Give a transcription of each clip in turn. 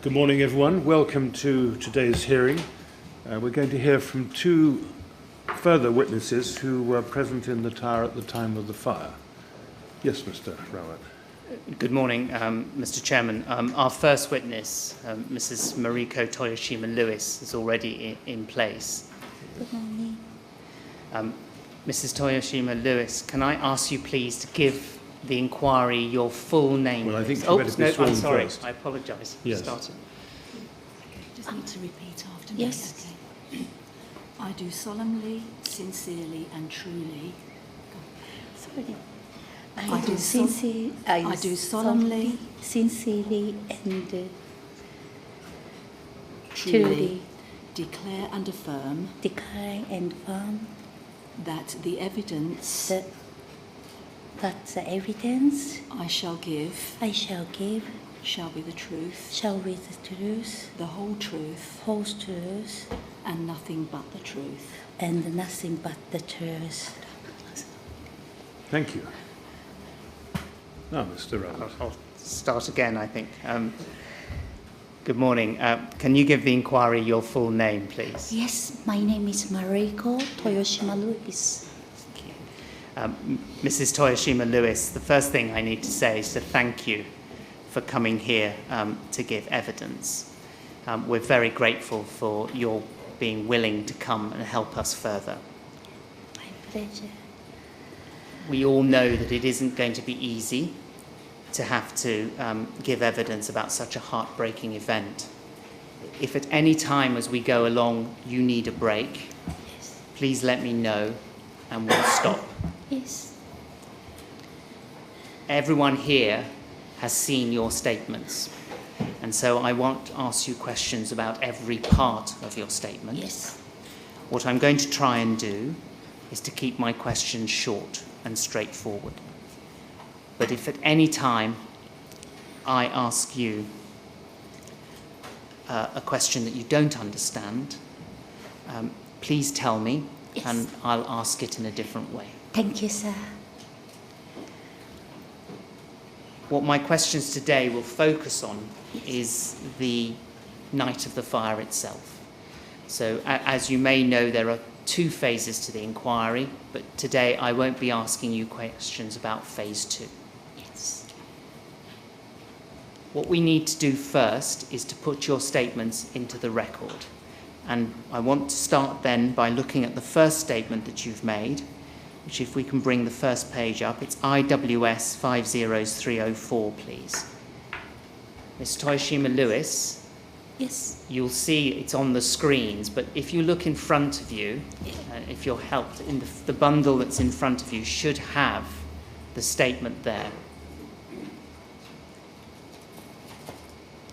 Good morning, everyone. Welcome to today's hearing. We're going to hear from two further witnesses who were present in the tower at the time of the fire. Yes, Mr. Rawat. Good morning, Mr. Chairman. Our first witness, Mrs. Mariko Toyoshima-Lewis, is already in place. Good morning. Mrs. Toyoshima-Lewis, can I ask you please to give the inquiry your full name? Well, I think you better be sworn I'm sorry. first. I apologise. Yes. Started. Just need to repeat after me. Yes. Okay. I do solemnly, sincerely, and truly. Sorry. I do solemnly, sincerely, and truly declare and affirm declare and affirm that the evidence that the evidence I shall give shall be the truth, be the truth, the whole truth, whole truth, and nothing but the truth. and nothing but the truth. Thank you. Now, Mr. Rawat. I'll start again, I think. Good morning. Can you give the inquiry your full name, please? Yes, my name is Mariko Toyoshima-Lewis. Mrs. Toyoshima-Lewis, the first thing I need to say is to thank you for coming here to give evidence. We're very grateful for your being willing to come and help us further. My pleasure. We all know that it isn't going to be easy to have to give evidence about such a heartbreaking event. If at any time as we go along you need a break, Yes. please let me know and we'll stop. Yes. Everyone here has seen your statements, and so I won't ask you questions about every part of your statement. Yes. What I'm going to try and do is to keep my questions short and straightforward. But if at any time I ask you a question that you don't understand, please tell me, Yes. and I'll ask it in a different way. Thank you, sir. What my questions today will focus on is the night of the fire itself. So as you may know, there are two phases to the inquiry, but today I won't be asking you questions about phase 2. Yes. What we need to do first is to put your statements into the record. And I want to start then by looking at the first statement that you've made, which, if we can bring the first page up, it's IWS 50304, please. Ms. Toyoshima-Lewis, Yes. you'll see it's on the screens, but if you look in front of you, if you're helped, in the bundle that's in front of you should have the statement there.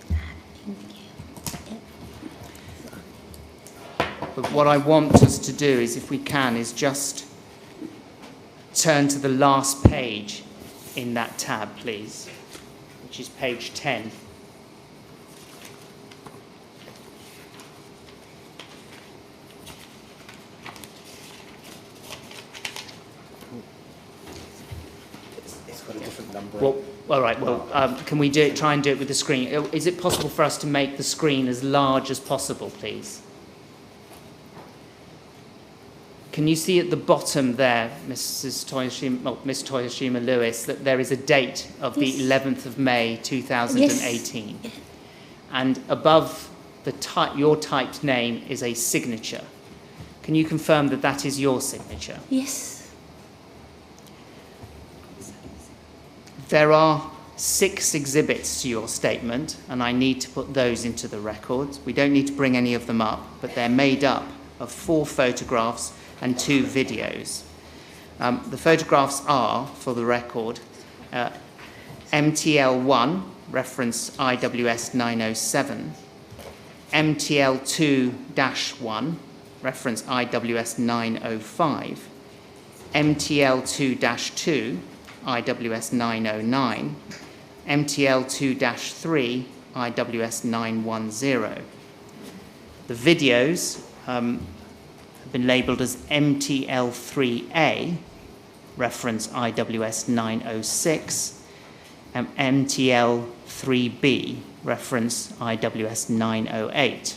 Thank you. But what I want us to do is, if we can, is just turn to the last page in that tab, please, which is page 10. It's got a different number. Well, all right. Well, can we try and do it with the screen? Is it possible for us to make the screen as large as possible, please? Can you see at the bottom there, Miss Toyoshima-Lewis, that there is a date of Yes. the 11th of May 2018? Yes. And above your typed name is a signature. Can you confirm that that is your signature? Yes. There are 6 exhibits to your statement, and I need to put those into the records. We don't need to bring any of them up, but they're made up of 4 photographs and 2 videos. The photographs are, for the record, MTL1, reference IWS 907, MTL2-1, reference IWS 905, MTL2-2, IWS 909, MTL2-3, IWS 910. The videos have been labelled as MTL3A, reference IWS 906, MTL 3B, reference IWS 908.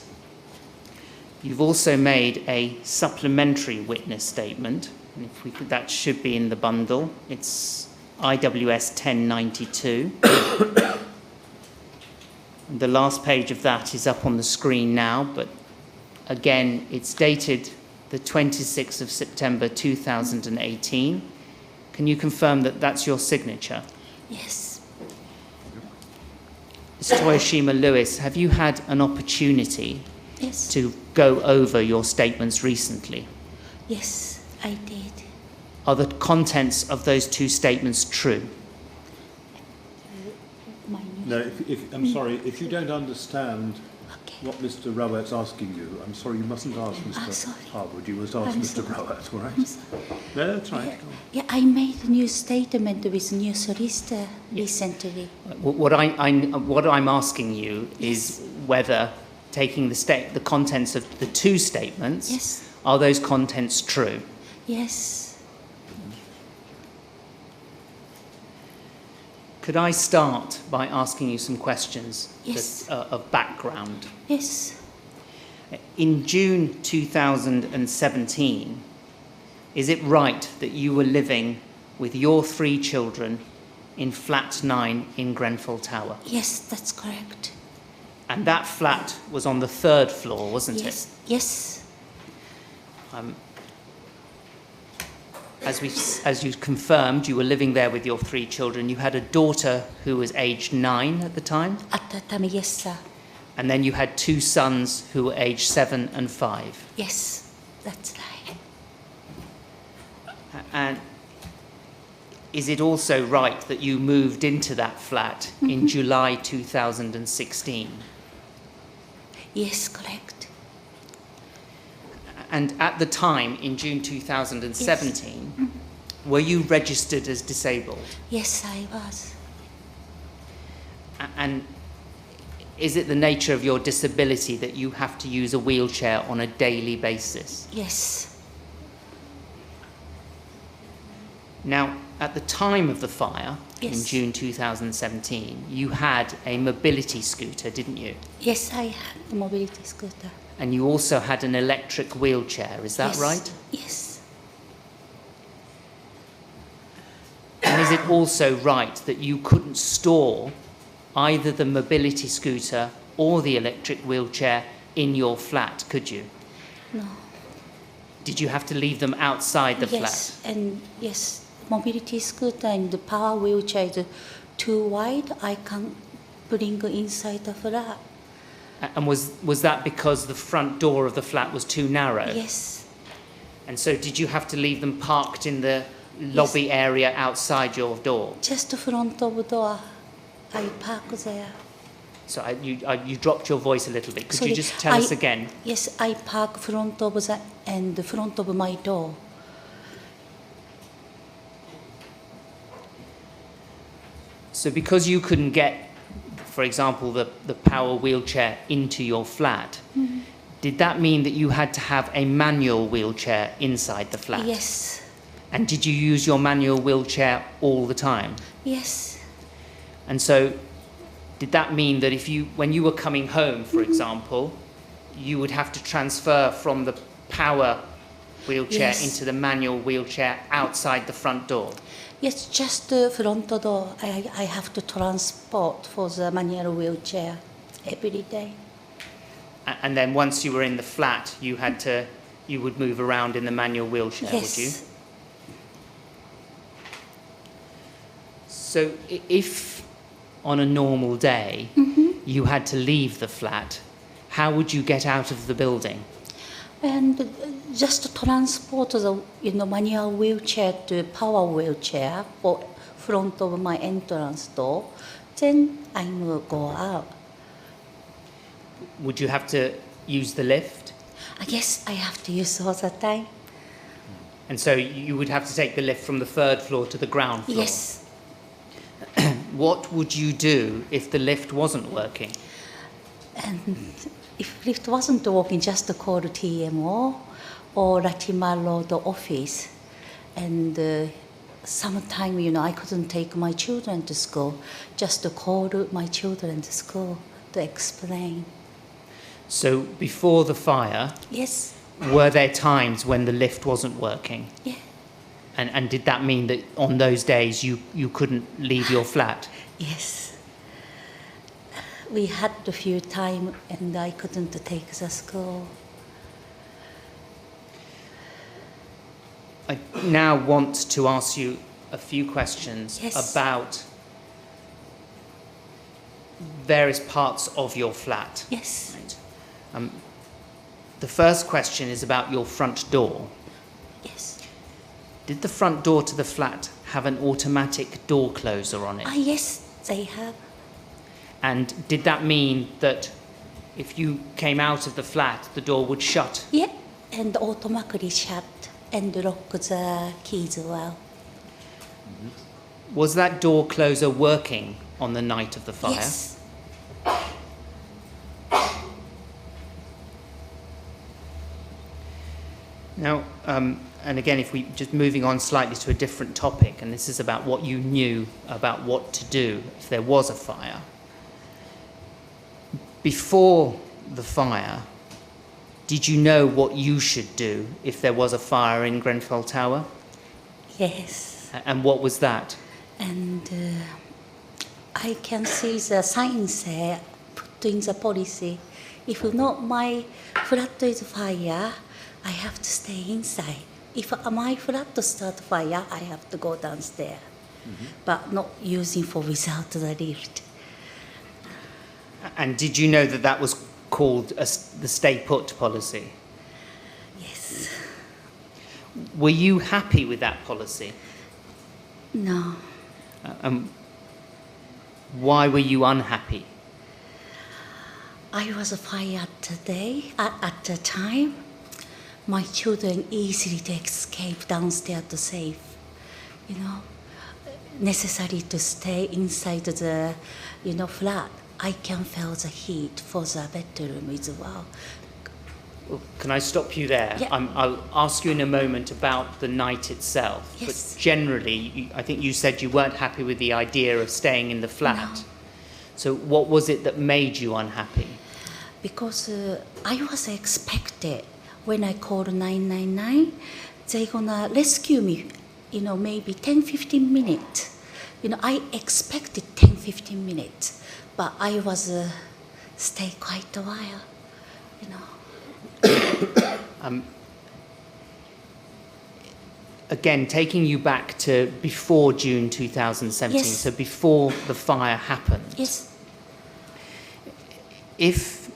You've also made a supplementary witness statement, and if we could, that should be in the bundle. It's IWS 1092. And the last page of that is up on the screen now, but again, it's dated the 26th of September 2018. Can you confirm that that's your signature? Yes. Ms. Toyoshima-Lewis, have you had an opportunity Yes. to go over your statements recently? Yes, I did. Are the contents of those two statements true? My No, I'm sorry, if you don't understand Okay. what Mr. Rowett's asking you, I'm sorry, you mustn't ask Mr. sorry. Harwood, you must ask I'm Mr. sorry. Rowett, all right? I'm sorry. No, that's right. Yeah, I made a new statement with new solicitor recently. What I'm asking you is whether taking the contents of the two statements, Yes. are those contents true? Yes. Could I start by asking you some questions Yes. of background? Yes. In June 2017, is it right that you were living with your 3 children in flat 9 in Grenfell Tower? Yes, that's correct. And that flat was on the 3rd floor, wasn't Yes. Yes. it? As you confirmed, you were living there with your 3 children. You had a daughter who was aged 9 at the time, At that time, yes, sir. and then you had 2 sons who were aged 7 and 5. Yes, that's right. And is it also right that you moved into that flat in July 2016? Yes, correct. And at the time, in June 2017, were you registered as disabled? Yes, I was. And is it the nature of your disability that you have to use a wheelchair on a daily basis? Yes. Now, at the time of the fire, in Yes. June 2017, you had a mobility scooter, didn't you? Yes, I had a mobility scooter. And you also had an electric wheelchair, is that Yes. right? Yes. And is it also right that you couldn't store either the mobility scooter or the electric wheelchair in your flat, could you? No. Did you have to leave them outside the Yes, and yes, mobility scooter and the power wheelchair is too wide. I can't bring inside the flat. And was that because the front door of the flat was too narrow? Yes. And so did you have to leave them parked in the lobby area outside your door? Just the front of the door. I park there. So you dropped your voice a little bit. Could Sorry, you just tell us again? Yes, I park front of the and the front of my door. So because you couldn't get, for example, the power wheelchair into your flat, did that mean that you had to have a manual wheelchair inside the flat? Yes. And did you use your manual wheelchair all the time? Yes. And so did that mean that when you were coming home, for example, you would have to transfer from the power wheelchair Yes. into the manual wheelchair outside the front door? Yes, just the front door. I have to transport for the manual wheelchair every day. And then once you were in the flat, you would move around in the manual wheelchair, Yes. would you? So if on a normal day you had to leave the flat, how would you get out of the building? And just to transport the manual wheelchair to power wheelchair for front of my entrance door, then I will go out. Would you have to use the lift? I guess I have to use all the time. And so you would have to take the lift from the 3rd floor to the ground floor? Yes. What would you do if the lift wasn't working? And if lift wasn't working, just call TMO or Latimer Road office. And sometime, I couldn't take my children to school, just to call my children to school to explain. So before the fire, Yes, were there times when the lift wasn't working? yeah, And did that mean that on those days you couldn't leave your flat? yes. We had a few times and I couldn't take the school. I now want to ask you a few questions Yes. about various parts of your flat. Yes, Right. The first question is about your front door. yes. Did the front door to the flat have an automatic door closer on it? Yes, they have. And did that mean that if you came out of the flat, the door would shut? Yeah, and automatically shut and lock the keys well. Was that door closer working on the night of the fire? Yes, Now, and again, if we just moving on slightly to a different topic, and this is about what you knew about what to do if there was a fire. Before the fire, did you know what you should do if there was a fire in Grenfell Tower? yes. And what was that? And I can see the signs there put in the policy. If not my flat is fire, I have to stay inside. If my flat start fire, I have to go downstairs. But not using for without the lift. And did you know that that was called the stay put policy? Yes. Were you happy with that policy? No. Why were you unhappy? I was fired today at the time. My children easily to escape downstairs to safe. Necessary to stay inside the, flat. I can feel the heat for the bedroom as well. Well, can I stop you there? Yeah. I'll ask you in a moment about the night itself. Yes. But generally, I think you said you weren't happy with the idea of staying in the flat. No. So what was it that made you unhappy? Because I was expected when I called 999, they're gonna rescue me, maybe 10-15 minutes. I expected 10-15 minutes, but I was stay quite a while, Again, taking you back to before June 2017, Yes. so before the fire happened. Yes, If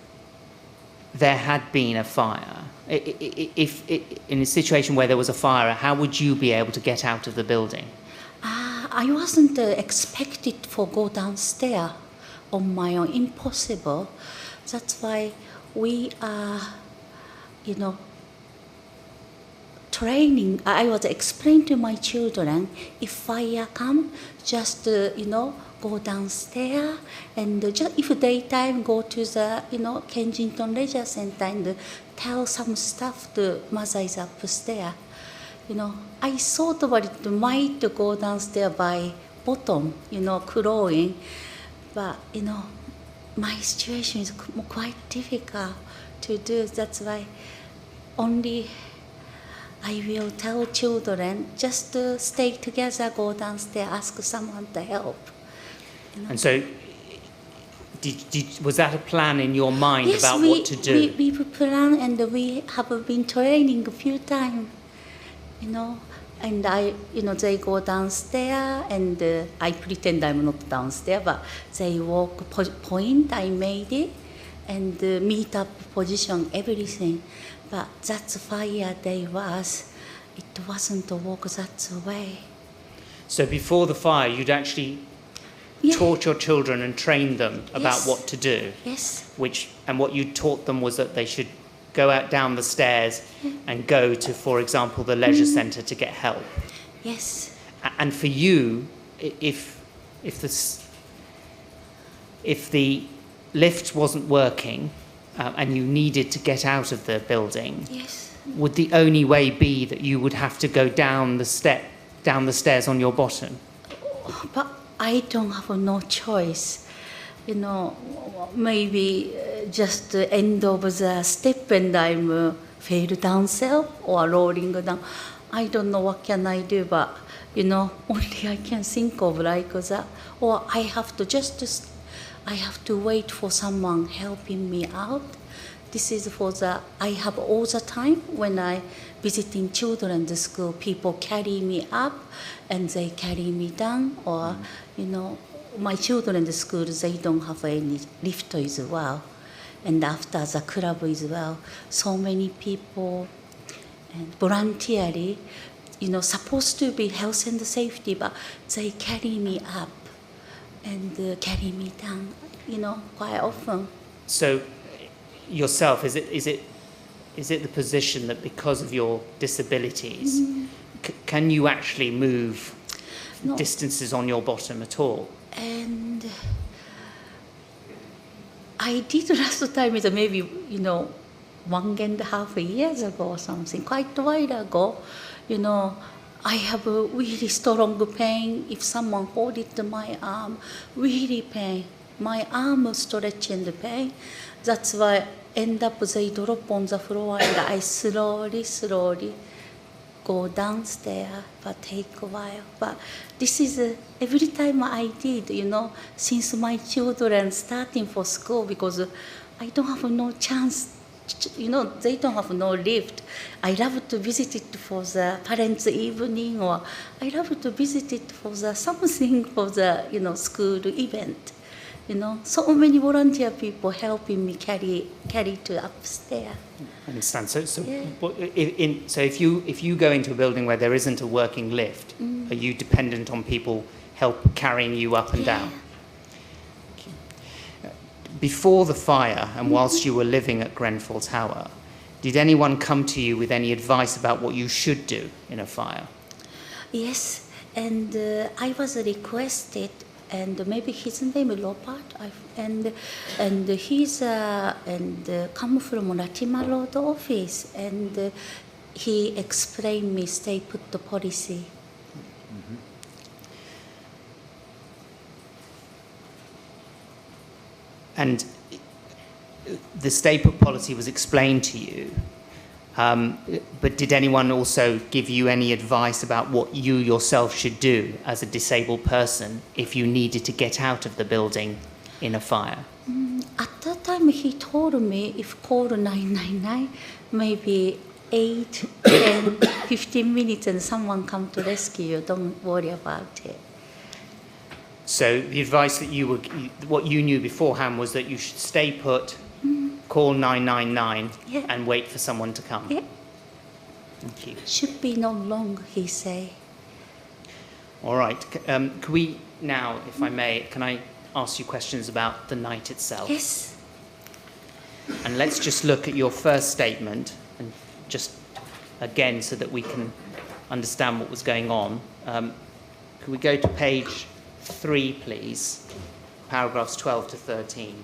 there had been a fire, if in a situation where there was a fire, how would you be able to get out of the building? I wasn't expected for go downstairs on my own, impossible. That's why we are, training. I was explaining to my children, if fire come, just, go downstairs and just if daytime go to the, Kensington Leisure Center and tell some stuff to mother is upstairs. I thought about it might go downstairs by bottom, crawling, but, my situation is quite difficult to do. That's why only I will tell children just to stay together, go downstairs, ask someone to help. And so, was that a plan in your mind about what to do? We plan and we have been training a few times, and they go downstairs and I pretend I'm not downstairs, but they walk point, I made it, and meet up position, everything. But that's fire day it wasn't walk that way. So before the fire, you'd actually taught your children and trained them about Yes. what to do. Yes, And what you taught them was that they should go out down the stairs and go to, for example, the leisure centre to get help. yes, And for you, if the lift wasn't working and you needed to get out of the building, yes, would the only way be that you would have to go down down the stairs on your bottom? But I don't have no choice. You know, maybe just the end of the step and I'm fell down self or rolling down. I don't know what can I do, but you know, only I can think of like that. Or I have to I have to wait for someone helping me out. This is for I have all the time when I visiting children's school, people carry me up and they carry me down, or, you know, my children's school, they don't have any lift as well. And after the club as well, so many people and voluntarily, you know, supposed to be health and safety, but they carry me up and carry me down, you know, quite often. So, yourself, is it the position that because of your disabilities, can you actually move distances on your bottom at all? And I did last time is maybe, you know, 1.5 years ago or something, quite a while ago. You know, I have a really strong pain. If someone hold it to my arm, really pain. My arm stretching the pain. That's why end up they drop on the floor and I slowly go downstairs, but take a while. But this is every time I did, you know, since my children starting for school, because I don't have no chance, you know, they don't have no lift. I love to visit it for the parents' evening, or I love to visit it for the something for the, you know, school event. You know, so many volunteer people helping me carry to upstairs. I understand. So Yeah. So if you go into a building where there isn't a working lift, are you dependent on people help carrying you up and down? Before the fire and whilst you were living at Grenfell Tower, did anyone come to you with any advice about what you should do in a fire? Yes, and I was requested, and maybe his name is Lopart, and he's come from Latimer Road office, and he explained me stay put the policy. And the stay put policy was explained to you, but did anyone also give you any advice about what you yourself should do as a disabled person if you needed to get out of the building in a fire? At that time, he told me if call 999, maybe 8, 10, 15 minutes and someone come to rescue you, don't worry about it. So the advice that what you knew beforehand was that you should stay put, call 999, Yeah. and wait for someone to come. Yeah. Thank you. Should be not long, he say. All right. Can we now, if I may, can I ask you questions about the night itself? Yes. And let's just look at your first statement, and just again so that we can understand what was going on. Can we go to page 3, please? Paragraphs 12 to 13.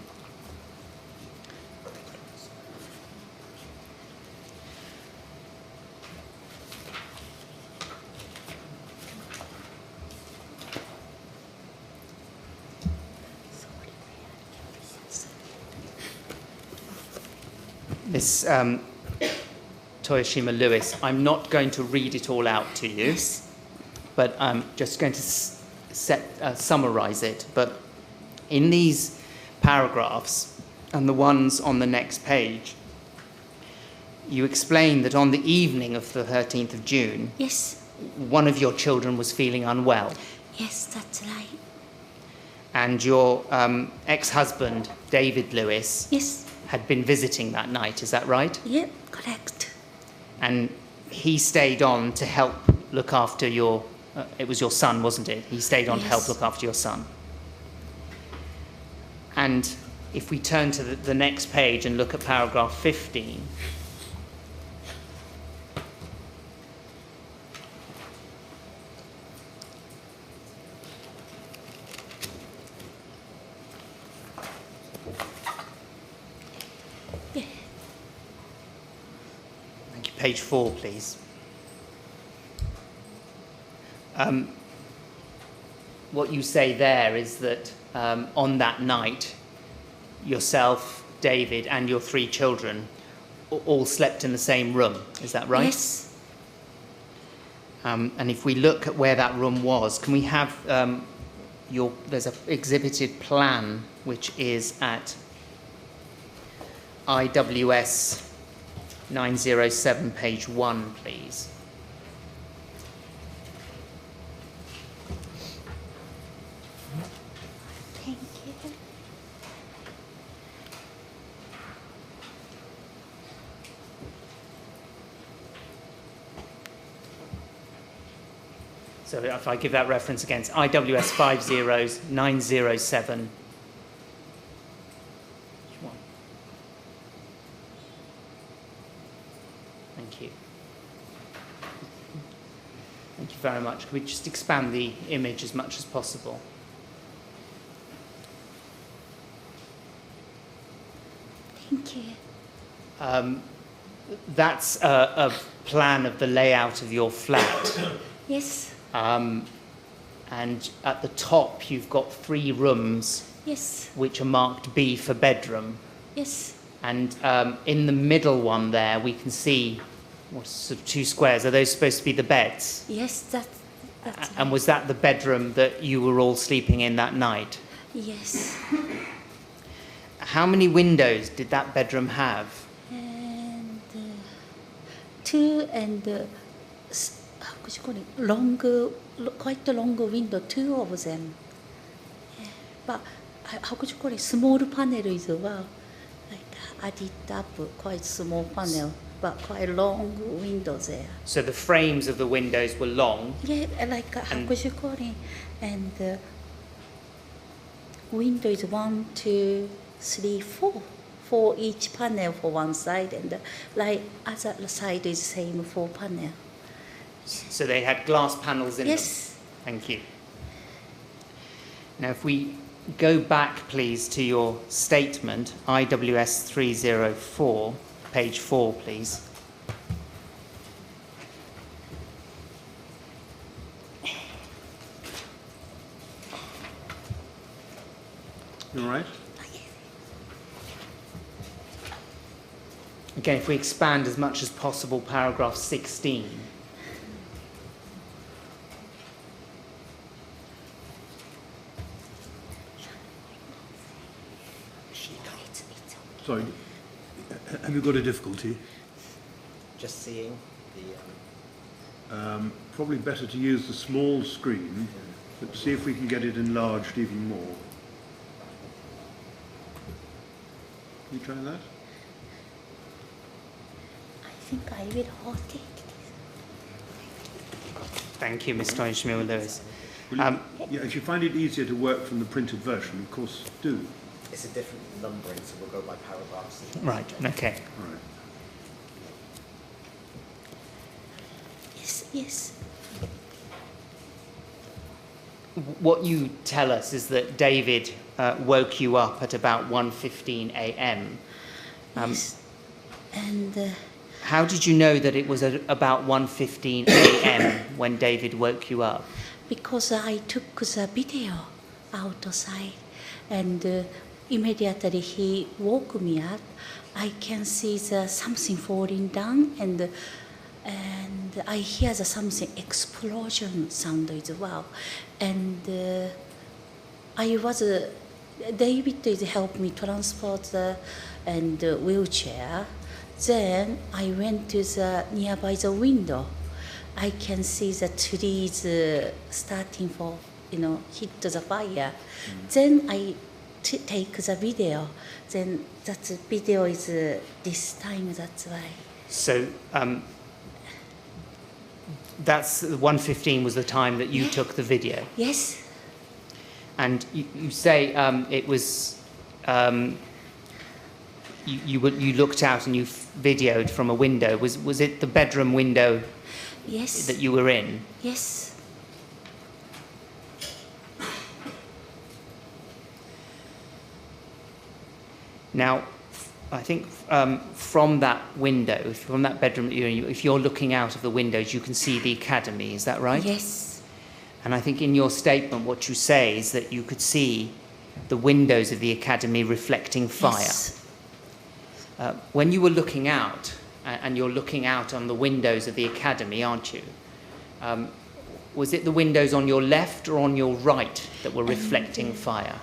Miss Toyoshima-Lewis, I'm not going to read it all out to you, Yes. but I'm just going to summarize it. But in these paragraphs and the ones on the next page, you explain that on the evening of the 13th of June, Yes. one of your children was feeling unwell, Yes, that's right. and your ex-husband, David Lewis, Yes. had been visiting that night. Is that right? Yeah, correct. And he stayed on to help look after your, it was your son, wasn't it? He stayed on to help Yes. look after your son. And if we turn to the next page and look at paragraph 15, Thank you. Page 4, please. what you say there is that on that night, yourself, David, and your 3 children all slept in the same room. Is that right? Yes. And if we look at where that room was, can we have there's an exhibited plan which is at IWS 907, page 1, please. Thank you. So if I give that reference again, it's IWS 50907. Thank you. Thank you very much. Can we just expand the image as much as possible? Thank you. That's a plan of the layout of your flat. Yes. And at the top, you've got 3 rooms, Yes. which are marked B for bedroom. Yes. And in the middle one there, we can see what's sort of 2 squares. Are those supposed to be the beds? Yes. That's And was that the bedroom that you were all sleeping in that night? yes. How many windows did that bedroom have? And 2 and how could you call it? Longer, quite a long window. 2 of them. Yeah. But how could you call it? Small panel as well. Like added up, quite small panel, but quite long window there. So the frames of the windows were long. Yeah, like how could you call it? And window is 1, 2, 3, 4. 4 each panel for one side, and like other side is same 4 panel. So they had glass panels in them. Yes. Thank you. Now, if we go back, please, to your statement, IWS 304, page 4, please. You all right? Again, if we expand as much as possible, paragraph 16. Sorry, have you got a difficulty? Just seeing the. Probably better to use the small screen, but see if we can get it enlarged even more. Can you try that? I think I will rotate Thank you, Ms. Toyoshima-Lewis. Yeah, if you find it easier to work from the printed version, of course, do. It's a different numbering, so we'll go by paragraphs. Right, okay. All right. Yes, yes. What you tell us is that David woke you up at about 1:15 a.m. Yes. And How did you know that it was at about 1:15 a.m. when David woke you up? because I took the video outside, and immediately he woke me up, I can see something falling down, and I hear something explosion sound as well, and I was David is helped me transport the wheelchair. Then I went to the nearby the window. I can see the trees starting for hit the fire. Then I take the video. Then that video is this time. That's why. So that's 1:15 was the time that you took the video, Yes. and you say it was. You looked out and you videoed from a window. Was it the bedroom window Yes. that you were in? Yes. Now, I think from that window, from that bedroom that you're in, if you're looking out of the windows, you can see the academy. Is that right? Yes. And I think in your statement what you say is that you could see the windows of the academy reflecting fire. Yes. When you were looking out, and you're looking out on the windows of the academy, aren't you? Was it the windows on your left or on your right that were reflecting fire?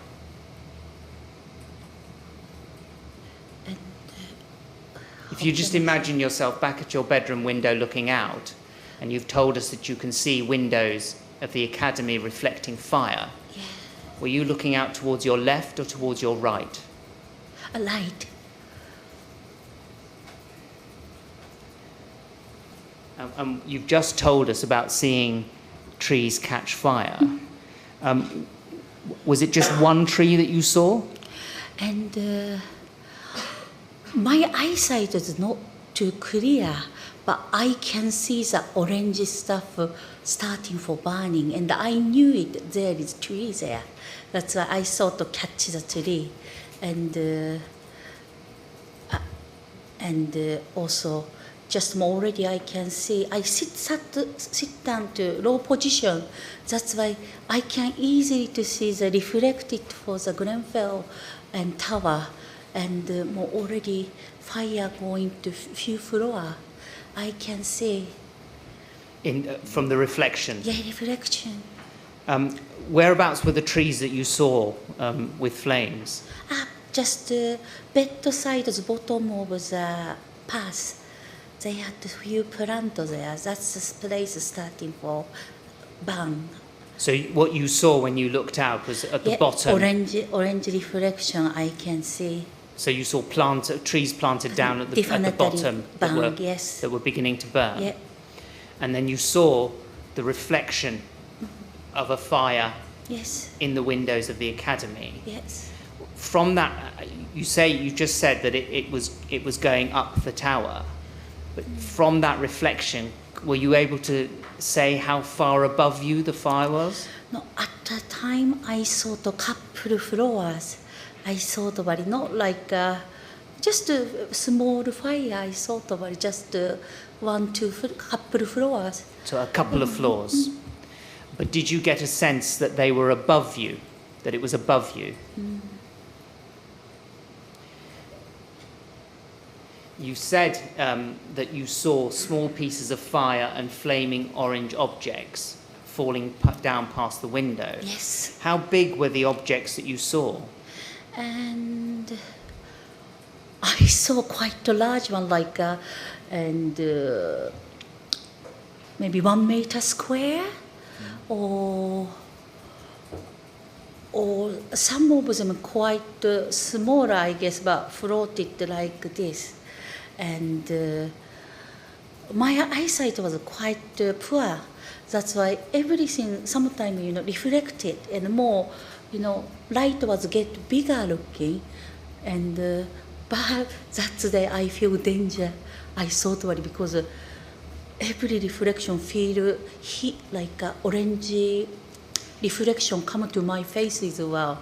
If you just imagine yourself back at your bedroom window looking out, and you've told us that you can see windows of the academy reflecting fire, Yeah. were you looking out towards your left or towards your right? A light. You've just told us about seeing trees catch fire. Was it just one tree that you saw? And my eyesight is not too clear, but I can see the orange stuff starting for burning, and I knew it. There is tree there. That's why I thought to catch the tree, and also just already I can see. I sit down to low position. That's why I can easily to see the reflected for the Grenfell and tower, and more already fire going to few floor. I can see. From the reflection? Yeah, reflection. Whereabouts were the trees that you saw with flames? Just bedside, the bottom of the path. They had a few plants there. That's the place starting for burn. So what you saw when you looked out was at the bottom? Orange reflection I can see. So you saw trees planted down at the bottom that were beginning to burn? Yeah. And then you saw the reflection of a fire Yes. in the windows of the academy. Yes. From that, you just said that it was going up the tower. But from that reflection, were you able to say how far above you the fire was? No, at the time I saw the couple floors. I saw the body not like just a small fire. I saw the body just couple floors. So a couple of floors. But did you get a sense that they were above you, that it was above you? You said that you saw small pieces of fire and flaming orange objects falling down past the window. Yes. How big were the objects that you saw? And I saw quite a large one, like maybe 1 meter square, or some of them quite smaller, I guess, but floated like this. And my eyesight was quite poor. That's why everything sometimes reflected, and more light was get bigger looking, and but that's the day I feel danger. I thought about it because every reflection feel heat like orange reflection come to my face as well.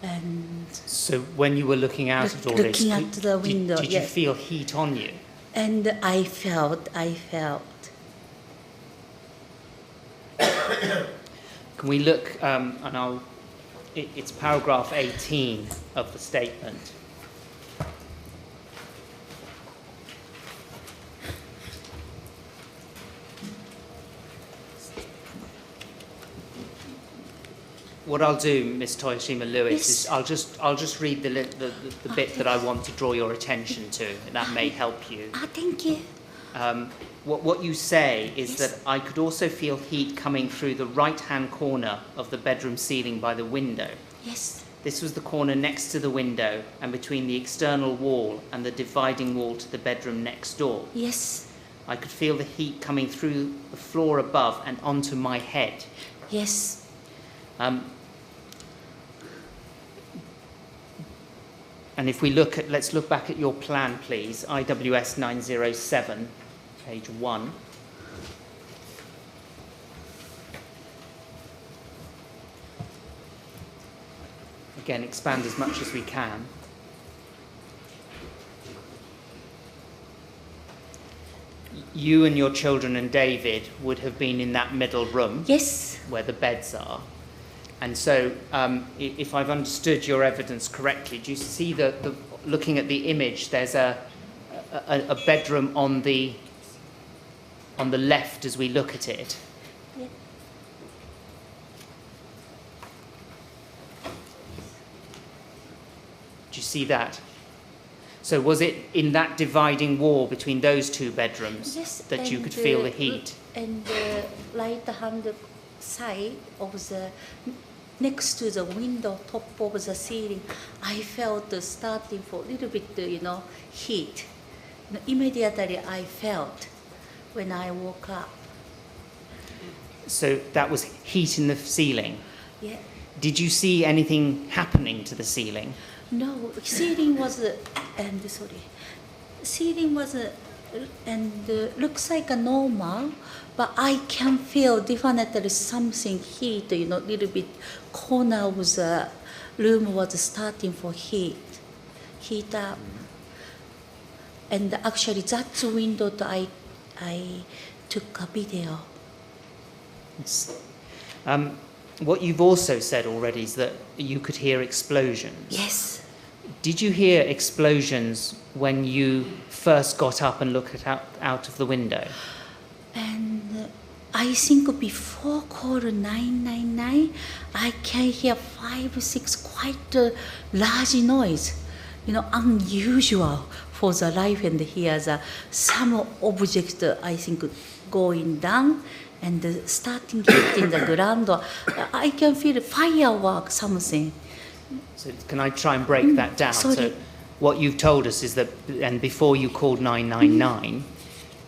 And so when you were looking out at all this, looking at the window, did you feel heat on you? And I felt. Can we look, and it's paragraph 18 of the statement. What I'll do, Ms. Toyoshima-Lewis, Yes. is I'll just read the bit that I want to draw your attention to, and that may help you. Thank you. What you say is Yes. that I could also feel heat coming through the right-hand corner of the bedroom ceiling by the window. Yes. This was the corner next to the window and between the external wall and the dividing wall to the bedroom next door. Yes. I could feel the heat coming through the floor above and onto my head. Yes. And if let's look back at your plan, please. IWS 907, page 1. Again, expand as much as we can. you and your children and David would have been in that middle room Yes. where the beds are. And so, if I've understood your evidence correctly, do you see looking at the image, there's a bedroom on the left as we look at it? Yeah. Do you see that? So was it in that dividing wall between those two bedrooms Yes, that you and could feel the heat? And the right hand side of the next to the window, top of the ceiling, I felt starting for a little bit, heat. Immediately I felt when I woke up. So that was heat in the ceiling. Yeah. Did you see anything happening to the ceiling? No, ceiling was, ceiling was, looks like a normal, but I can feel definitely something heat, little bit corner of the room was starting for heat up. And actually that's window that I took a video. Yes. What you've also said already is that you could hear explosions. Yes. Did you hear explosions when you first got up and looked out of the window? And I think before call 999, I can hear 5, 6 quite large noise, unusual for the life, and hear some object, I think, going down and starting hitting the ground. I can feel firework, something. So can I try and break that down? Sorry. So what you've told us is that, and before you called 999,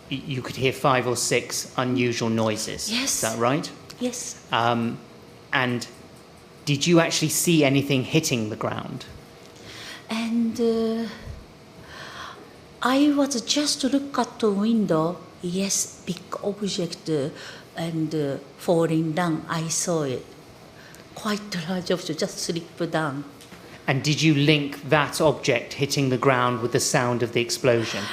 you could hear 5 or 6 unusual noises. Yes. Is that right? Yes. And did you actually see anything hitting the ground? And I was just look at the window. Yes, big object and falling down. I saw it. Quite large object, just slip down. And did you link that object hitting the ground with the sound of the explosion?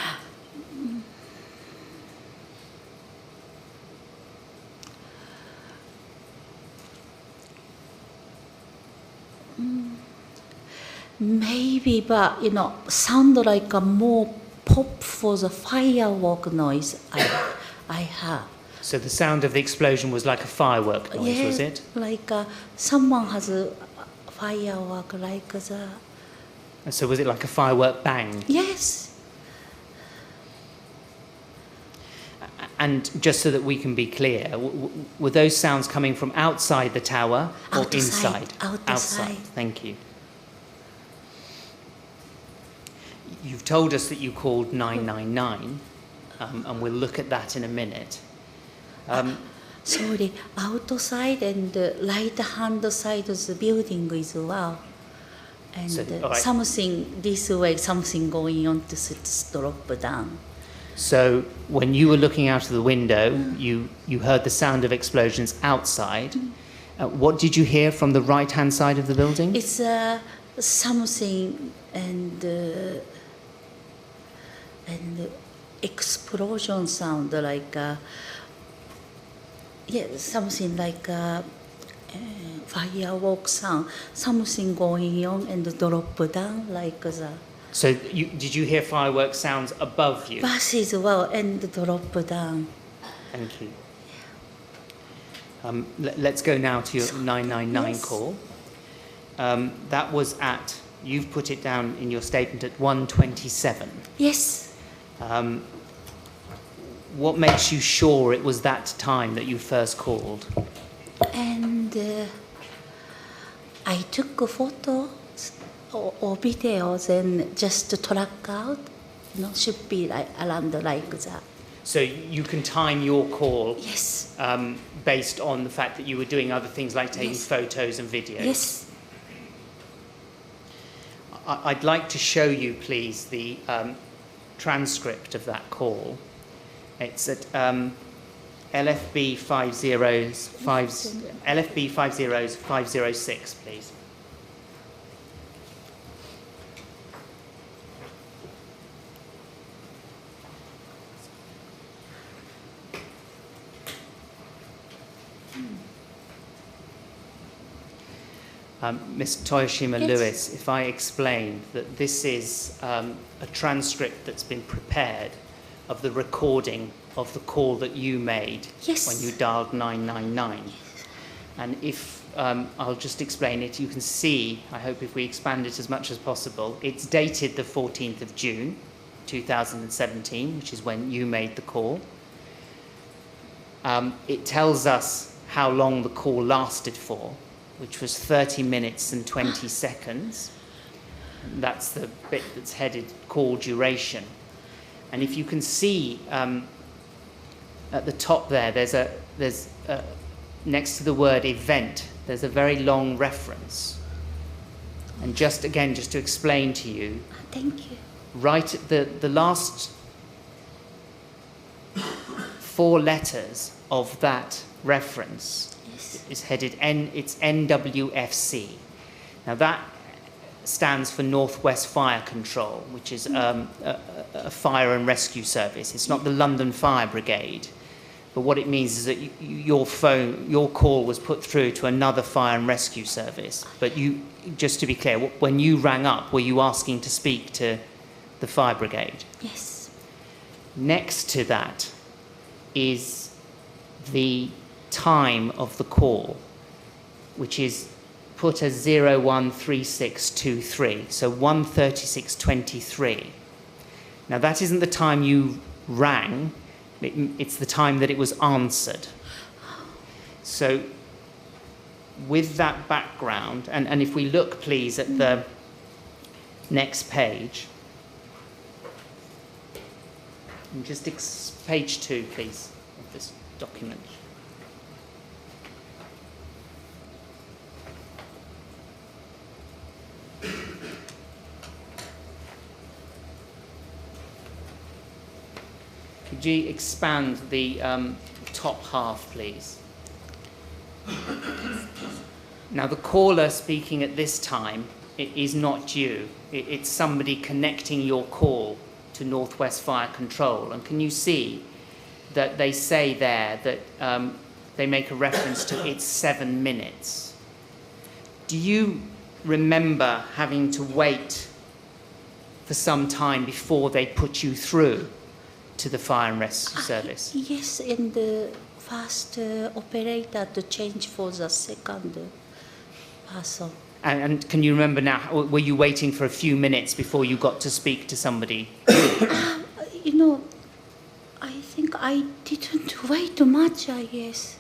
Maybe, but sound like a more pop for the firework noise I heard. So the sound of the explosion was like a firework noise, was it? Like someone has a firework like the. And so was it like a firework bang? Yes. And just so that we can be clear, were those sounds coming from outside the tower or inside? Outside. Thank you. You've told us that you called 999, and we'll look at that in a minute. Sorry, outside and right hand side of the building as well. And So, all right. something this way, something going on to drop down. So when you were looking out of the window, you heard the sound of explosions outside. What did you hear from the right-hand side of the building? It's something and explosion sound like something like firework sound, something going on and drop down like the So did you hear fireworks sounds above you? bus as well and drop down. Thank you. Let's go now to your 999 Yes. call. That was at, you've put it down in your statement at 1:27. Yes. What makes you sure it was that time that you first called? And I took photos or videos and just track out, should be like around like that. So you can time your call Yes. based on the fact that you were doing other things like taking Yes. photos and videos? Yes. I'd like to show you, please, the transcript of that call. It's at LFB 50506, please. Ms. Toyoshima-Lewis, if I explain that this is a transcript that's been prepared of the recording of the call that you made Yes. when you dialed 999. And if I'll just explain it, you can see, I hope if we expand it as much as possible, it's dated the 14th of June, 2017, which is when you made the call. It tells us how long the call lasted for, which was 30 minutes and 20 seconds. That's the bit that's headed call duration. And if you can see at the top there, there's next to the word event, there's a very long reference. And just to explain to you, Thank you. right at the last 4 letters of that reference Yes. is headed it's NWFC. Now that stands for Northwest Fire Control, which is a fire and rescue service. It's not the London Fire Brigade, but what it means is that your call was put through to another fire and rescue service. But you, just to be clear, when you rang up, were you asking to speak to the fire brigade? Yes. Next to that is the time of the call, which is put as 013623, so 1:36:23. Now that isn't the time you rang, it's the time that it was answered. So with that background, and if we look please at the next page, and just page 2 please of this document. Could you expand the top half, please? Now, the caller speaking at this time is not you. It's somebody connecting your call to Northwest Fire Control. And can you see that they say there that they make a reference to it's 7 minutes? Do you remember having to wait for some time before they put you through to the fire and rescue service? Yes, and the first operator to change for the second person. And can you remember now, were you waiting for a few minutes before you got to speak to somebody? You know, I think I didn't wait much, I guess.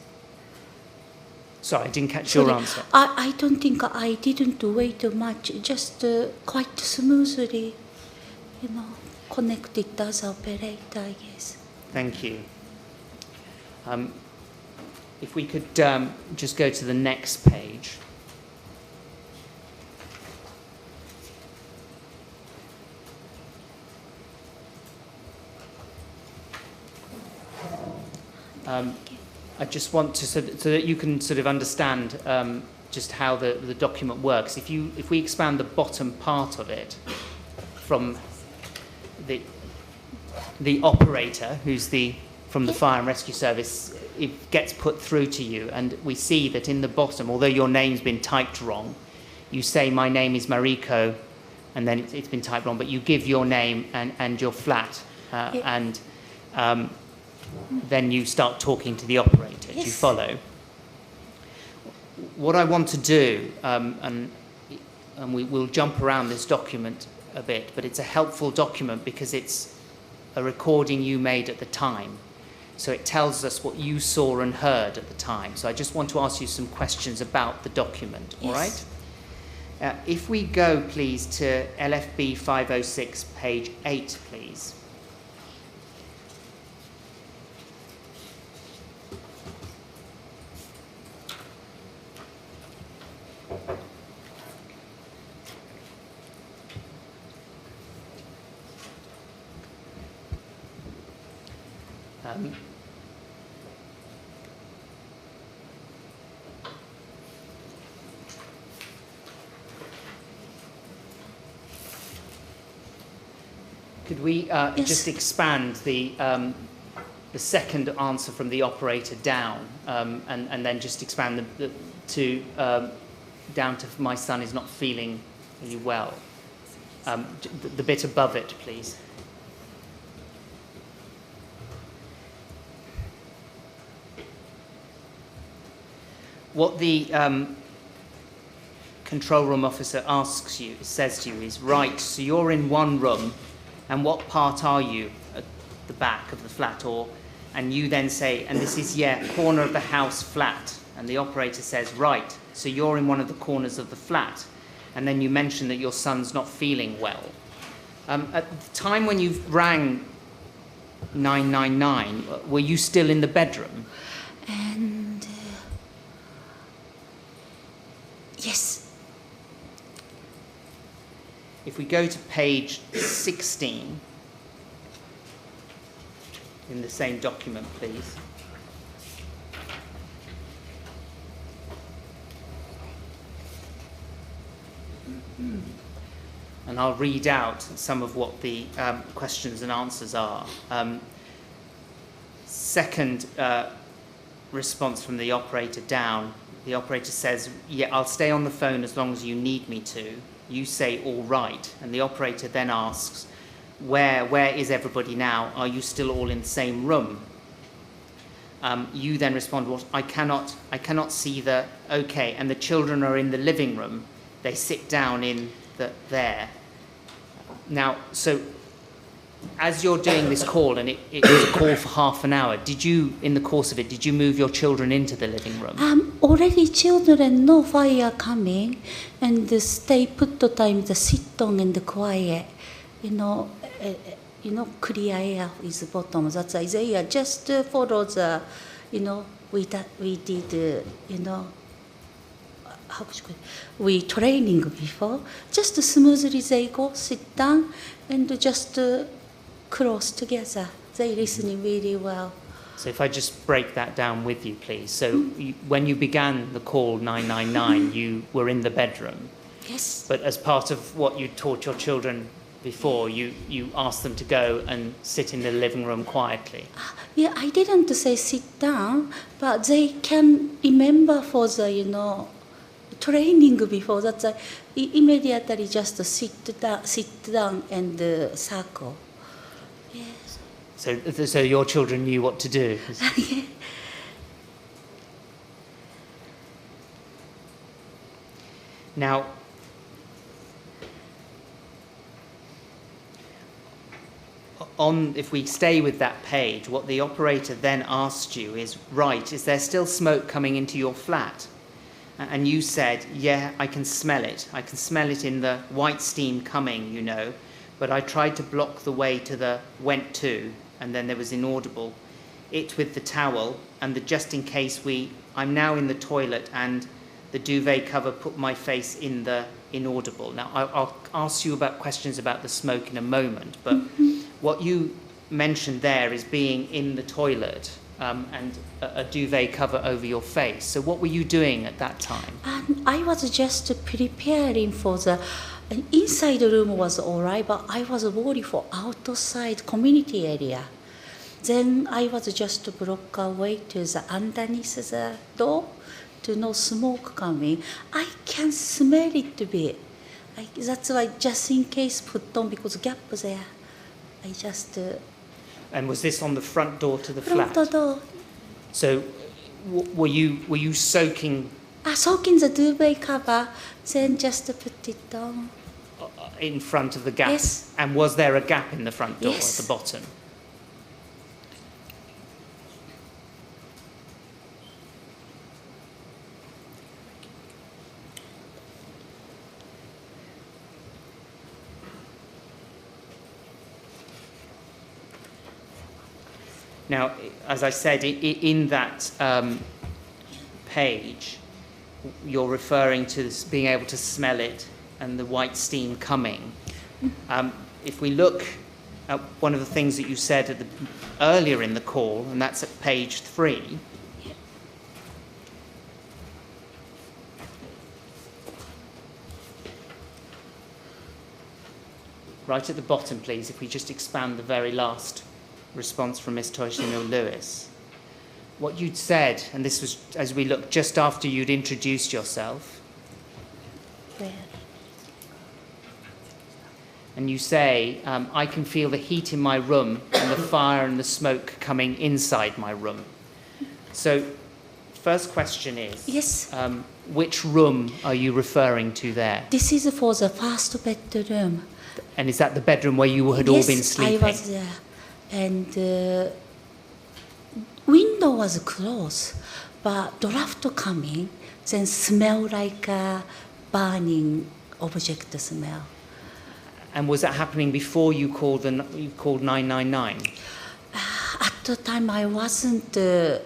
Sorry, I didn't catch your answer. I don't think I didn't wait much, just quite smoothly, connected as operator, I guess. Thank you. If we could just go to the next page. I just want to, so that you can sort of understand just how the document works. If we expand the bottom part of it from the operator, who's from the fire and rescue service, it gets put through to you, and we see that in the bottom, although your name's been typed wrong, you say my name is Mariko, and then it's been typed wrong, but you give your name and your flat, and then you start talking to the operator. Yes. Do you follow? What I want to do, and we'll jump around this document a bit, but it's a helpful document because it's a recording you made at the time. So it tells us what you saw and heard at the time. So I just want to ask you some questions about the document, all right? If we go, please, to LFB 506, page 8, please. Could we just expand the the second answer from the operator down, and then just expand down to my son is not feeling really well. The bit above it, please. What the control room officer says to you is, right, so you're in one room, and what part are you at the back of the flat? And you then say, and this is, corner of the house flat. And the operator says, right, so you're in one of the corners of the flat. And then you mention that your son's not feeling well. At the time when you rang 999, were you still in the bedroom? And yes. If we go to page 16 in the same document, please. And I'll read out some of what the questions and answers are. Second response from the operator down, the operator says, I'll stay on the phone as long as you need me to. You say, all right. And the operator then asks, where is everybody now? Are you still all in the same room? You then respond, well, I cannot see okay, and the children are in the living room. They sit down in there. Now, so as you're doing this call, and it was a call for half an hour, in the course of it, did you move your children into the living room? Already children know fire coming, and stay put the time to sit down and quiet, clear air is bottom. That's why they just follow the, we did, we training before. Just smoothly they go, sit down, and just close together. They listening really well. So if I just break that down with you, please. So when you began the call 999, you were in the bedroom. Yes. But as part of what you taught your children before, you asked them to go and sit in the living room quietly. Yeah, I didn't say sit down, but they can remember for the, training before that. Immediately just sit down and circle. Yes. So your children knew what to do. Yeah. Now, if we stay with that page, what the operator then asked you is, right, is there still smoke coming into your flat? And you said, yeah, I can smell it. I can smell it in the white steam coming, but I tried to block the way to the went to, and then there was inaudible. It with the towel, and just in case I'm now in the toilet, and the duvet cover put my face in the inaudible. Now, I'll ask you about questions about the smoke in a moment, but what you mentioned there is being in the toilet and a duvet cover over your face. So what were you doing at that time? I was just preparing for inside the room was all right, but I was worried for outside community area. Then I was just block away to the underneath the door to no smoke coming. I can smell it a bit. That's why just in case put on because gap there. I just. And was this on the front door to the flat? Front door. So, were you soaking? Soaking the duvet cover, then just put it down. In front of the gap? Yes. And was there a gap in the front door Yes. at the bottom? Now, as I said, in that page, you're referring to being able to smell it and the white steam coming. If we look at one of the things that you said earlier in the call, and that's at page 3, right at the bottom, please, if we just expand the very last response from Ms. Toyoshima-Lewis. What you'd said, and this was as we looked just after you'd introduced yourself, Where? and you say, I can feel the heat in my room and the fire and the smoke coming inside my room. So, first question is, Yes. Which room are you referring to there? This is for the first bedroom. And is that the bedroom where you had all been sleeping? I was there. And window was closed, but draft coming, then smell like a burning object smell. And was that happening before you called 999? At the time, I wasn't, I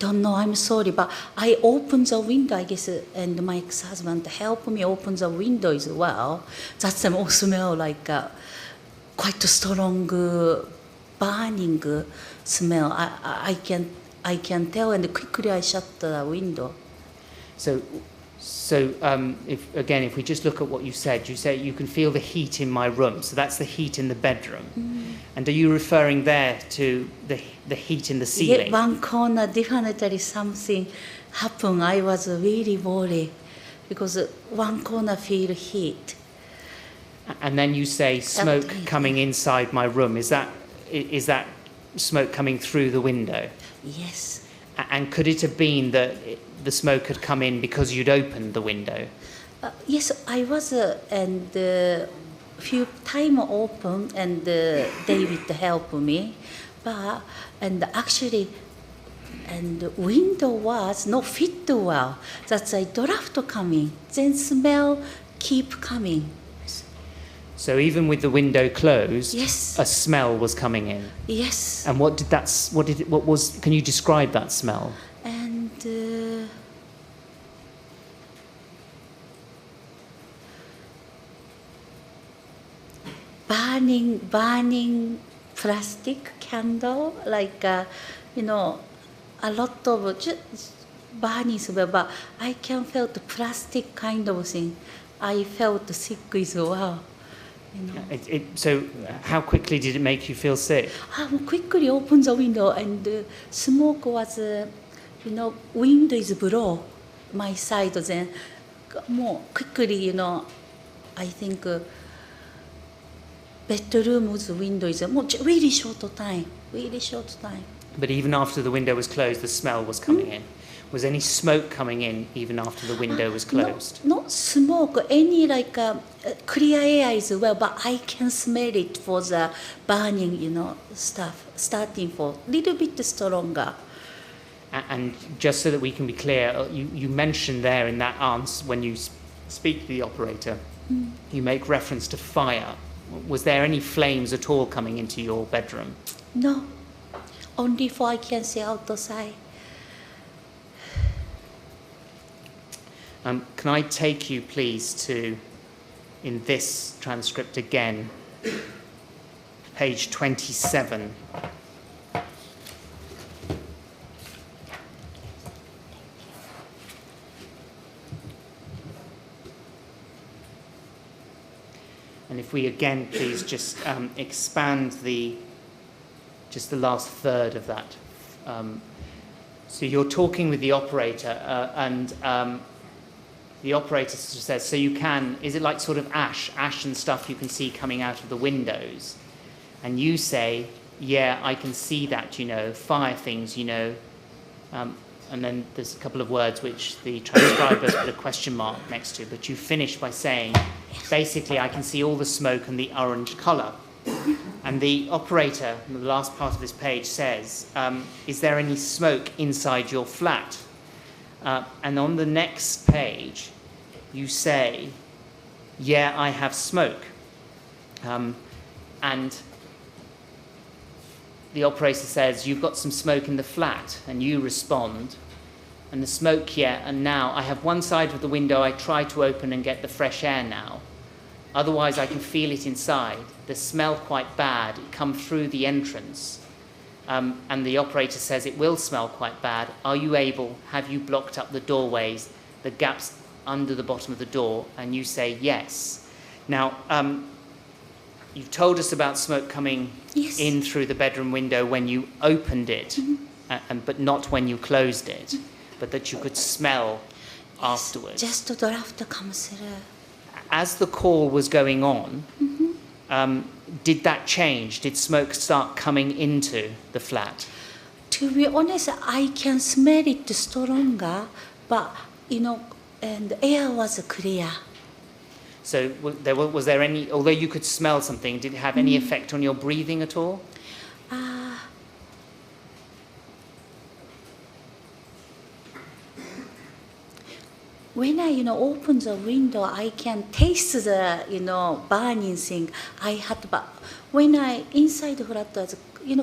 don't know, I'm sorry, but I opened the window, I guess, and my ex-husband helped me open the window as well. That's also smell like quite a strong burning smell. I can tell, and quickly I shut the window. So if we just look at what you said you can feel the heat in my room. So that's the heat in the bedroom. And are you referring there to the heat in the ceiling? Yeah, one corner, definitely something happened. I was really worried because one corner feel heat. And then you say smoke Absolutely. coming inside my room. Is that smoke coming through the window? Yes. And could it have been that the smoke had come in because you'd opened the window? Yes, I was, and few time open, and David helped me, and actually, and the window was not fit well. That's a draft coming, then smell keep coming. So even with the window closed, Yes. a smell was coming in. Yes. And can you describe that smell? And burning plastic candle, like a lot of just burning smell, but I can feel the plastic kind of thing. I felt sick as well. So how quickly did it make you feel sick? I quickly opened the window, and smoke was, wind is blow my side. Then more quickly, I think bedroom's window is really short time. But even after the window was closed, the smell was coming in. Was any smoke coming in even after the window was closed? Not smoke, any like clear air as well, but I can smell it for the burning, stuff, starting for a little bit stronger. And just so that we can be clear, you mentioned there in that answer, when you speak to the operator, you make reference to fire. Was there any flames at all coming into your bedroom? No, only for I can see outside. Can I take you, please, to, in this transcript again, page 27. And if we again, please, just expand the last third of that. So you're talking with the operator, and the operator says, so you can, is it like sort of ash and stuff you can see coming out of the windows? And you say, yeah, I can see that, fire things, and then there's a couple of words which the transcribers put a question mark next to, but you finish by saying, basically, I can see all the smoke and the orange colour. And the operator, in the last part of this page, says, is there any smoke inside your flat? And on the next page, you say, yeah, I have smoke. And the operator says, you've got some smoke in the flat. And you respond, and the smoke, yeah, and now I have one side of the window I try to open and get the fresh air now. Otherwise, I can feel it inside. The smell quite bad. It comes through the entrance. And the operator says it will smell quite bad. Have you blocked up the doorways, the gaps under the bottom of the door? And you say yes. Now, you've told us about smoke coming Yes. in through the bedroom window when you opened it, but not when you closed it, but that you could smell afterwards. Just the draft comes through. As the call was going on, did that change? Did smoke start coming into the flat? To be honest, I can smell it stronger, but and the air was clear. So was there any, although you could smell something, did it have any effect on your breathing at all? When I open the window, I can taste the burning thing. I had, but when I inside the flat was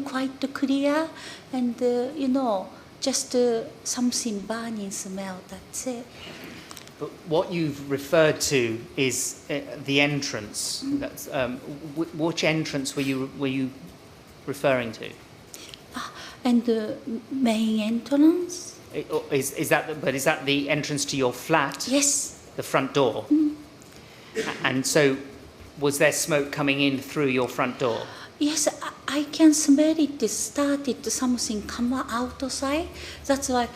quite clear, and just something burning smell. That's it. But what you've referred to is the entrance. That's, which entrance were you referring to? And the main entrance. Is that the entrance to your flat? Yes. The front door. And so, was there smoke coming in through your front door? Yes, I can smell it. It started something come outside. That's why,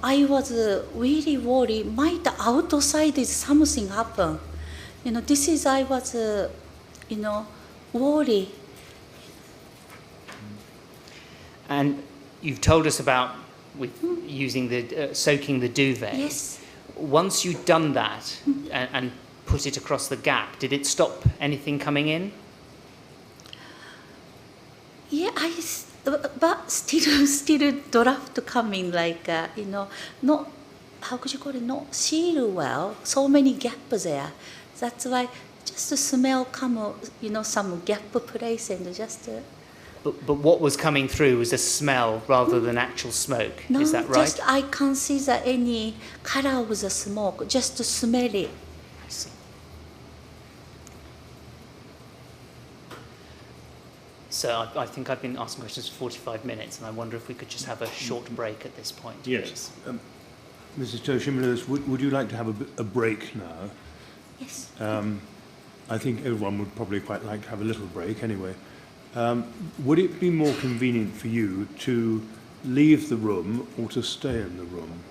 I was really worried. Might outside is something happen. This is I was, worried. And you've told us about using the soaking the duvet. Yes. Once you'd done that and put it across the gap, did it stop anything coming in? Yeah, but still draft coming like not, how could you call it, not seal well. So many gaps there. That's why just the smell come some gap place and just. But what was coming through was a smell rather than actual smoke. No, Is that right? just I can't see any color of the smoke. Just to smell it. I see. So I think I've been asking questions for 45 minutes, and I wonder if we could just have a short break at this point. Yes. Mrs. Toyoshima-Lewis, would you like to have a break now? Yes. I think everyone would probably quite like to have a little break anyway. Would it be more convenient for you to leave the room or to stay in the room?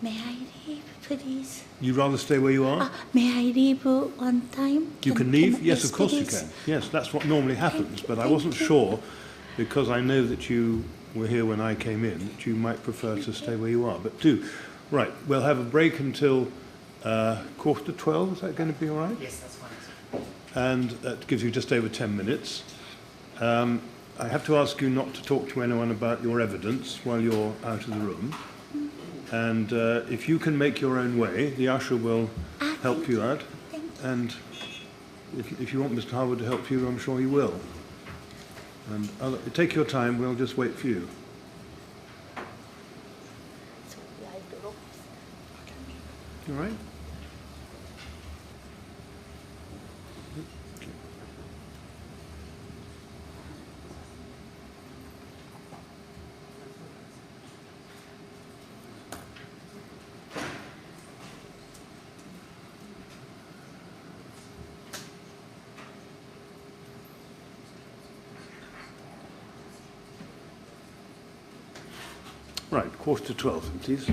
May I leave, please? You'd rather stay where you are? May I leave one time? You can leave? Yes, yes, of course you please. can. Yes, that's what normally happens, but I wasn't sure, because I know that you were here when I came in, that you might prefer to stay where you are. But do. Right, we'll have a break until 11:45. Is that going to be all right? Yes, that's fine. And that gives you just over 10 minutes. I have to ask you not to talk to anyone about your evidence while you're out of the room. And if you can make your own way, the usher will help you out. And if you want Mr. Harwood to help you, I'm sure he will. And take your time, we'll just wait for you. You all right? Right, 11:45, please.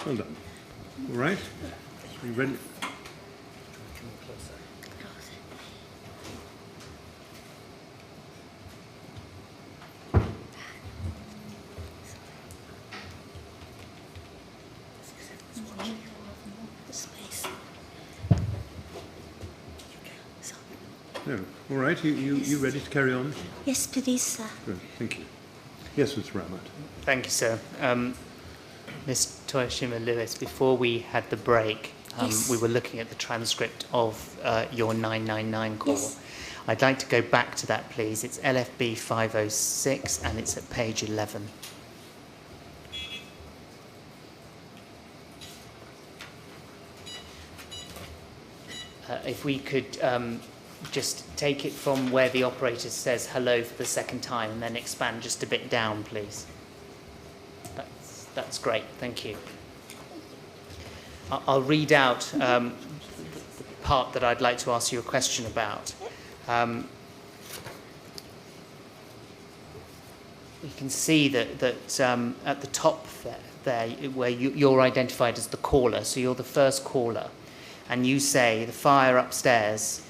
Well done. All right. Are you ready? Come closer. Space. So, No. All right. You ready to carry on? yes, please, sir. Good. Thank you. Yes, Mr. Ramat. Thank you, sir. Ms. Toyoshima-Lewis, before we had the break, Yes. we were looking at the transcript of your 999 call. Yes. I'd like to go back to that, please. It's LFB 506 and it's at page 11. If we could just take it from where the operator says hello for the second time and then expand just a bit down, please. That's great, thank you. I'll read out the part that I'd like to ask you a question about. You can see that at the top there where you're identified as the caller, so you're the first caller, and you say the fire upstairs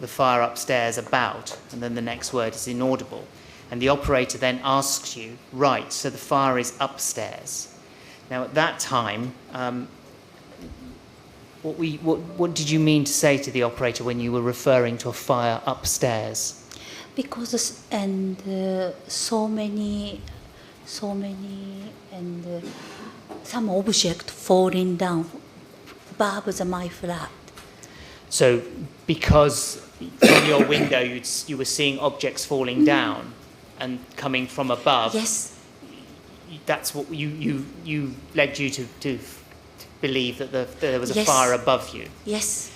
about, and then the next word is inaudible. And the operator then asks you, right, so the fire is upstairs. Now at that time, what did you mean to say to the operator when you were referring to a fire upstairs? Because so many and some object falling down above my flat. So because from your window you were seeing objects falling down and coming from above. Yes. That's what you led you to believe that there was a Yes. fire above you. Yes.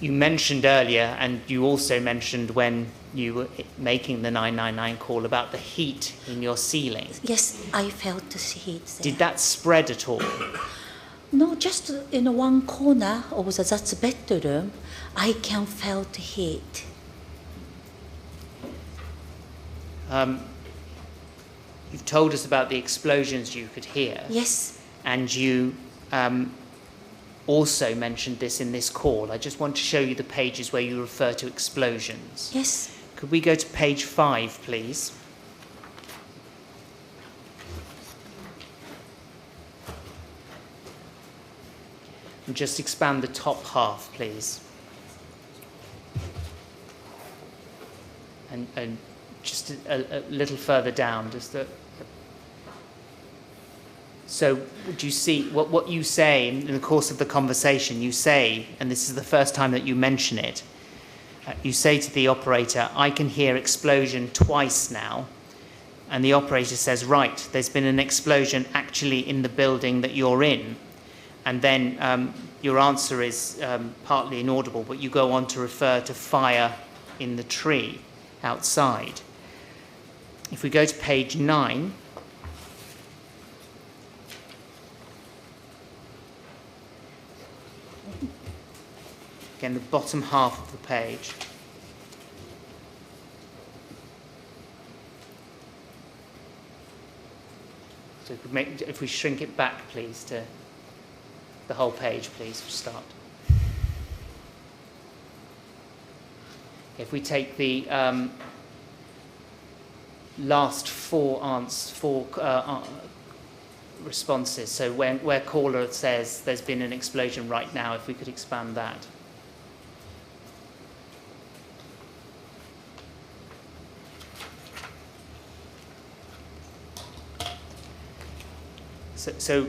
You mentioned earlier, and you also mentioned when you were making the 999 call about the heat in your ceiling. Yes, I felt the heat there. Did that spread at all? No, just in one corner of that bedroom, I can feel the heat. You've told us about the explosions you could hear. Yes. And you also mentioned this in this call. I just want to show you the pages where you refer to explosions. Yes. Could we go to page 5, please? And just expand the top half, please. And just a little further down, just the... So do you see what you say in the course of the conversation? You say, and this is the first time that you mention it, you say to the operator, I can hear explosion twice now. And the operator says, right, there's been an explosion actually in the building that you're in. And then your answer is partly inaudible, but you go on to refer to fire in the tree outside. If we go to page 9, again, the bottom half of the page. So if we shrink it back, please, to the whole page, please, for start. If we take the last four responses, so where caller says there's been an explosion right now, if we could expand that. So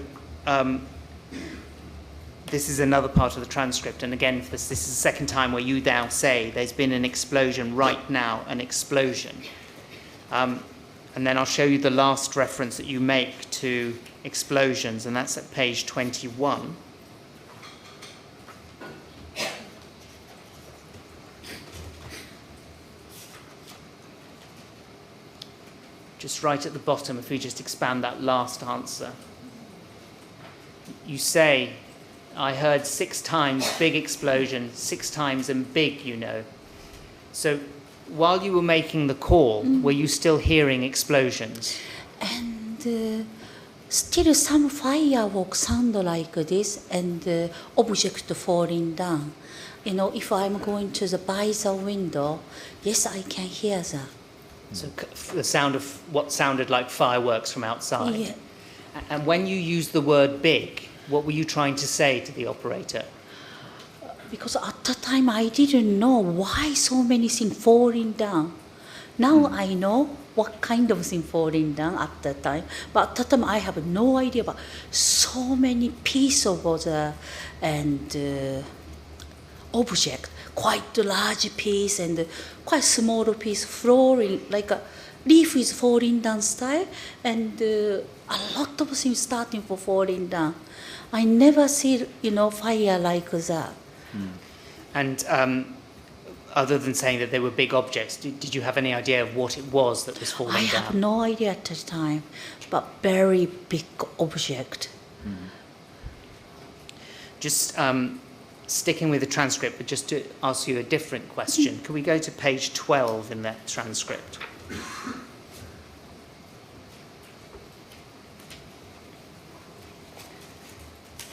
this is another part of the transcript, and again, this is the second time where you now say there's been an explosion right now, an explosion. And then I'll show you the last reference that you make to explosions, and that's at page 21. Just right at the bottom, if we just expand that last answer. You say, I heard 6 times big explosion, 6 times and big, you know. So while you were making the call, were you still hearing explosions? And still some fireworks sound like this and object falling down. If I'm going to by the window, yes, I can hear that. So the sound of what sounded like fireworks from outside. Yeah. And when you used the word big, what were you trying to say to the operator? Because at the time I didn't know why so many things falling down. Now I know what kind of thing falling down at the time. But at the time I have no idea about so many pieces of the object, quite a large piece and quite small piece falling, like a leaf is falling down style, and a lot of things starting for falling down. I never see, fire like that. And other than saying that they were big objects, did you have any idea of what it was that was falling I down? have no idea at the time, but very big object. Just sticking with the transcript, but just to ask you a different question. Could we go to page 12 in that transcript?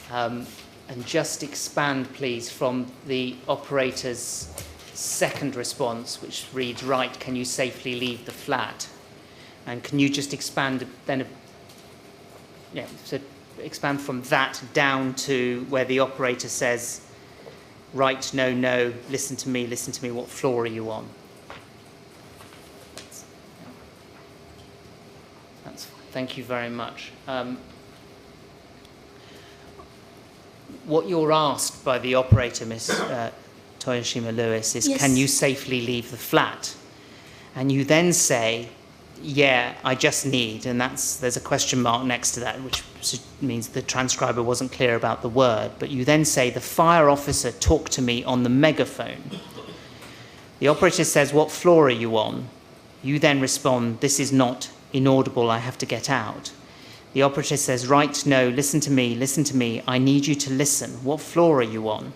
And just expand, please, from the operator's second response, which reads, right, can you safely leave the flat? And can you just expand then, so expand from that down to where the operator says, right, no, no, listen to me, what floor are you on? That's fine. Thank you very much. What you're asked by the operator, Miss Toyoshima-Lewis, is Yes. can you safely leave the flat? And you then say, yeah, I just need, and there's a question mark next to that, which means the transcriber wasn't clear about the word, but you then say, the fire officer talked to me on the megaphone. The operator says, what floor are you on? You then respond, this is not inaudible, I have to get out. The operator says, right, no, listen to me, I need you to listen. What floor are you on?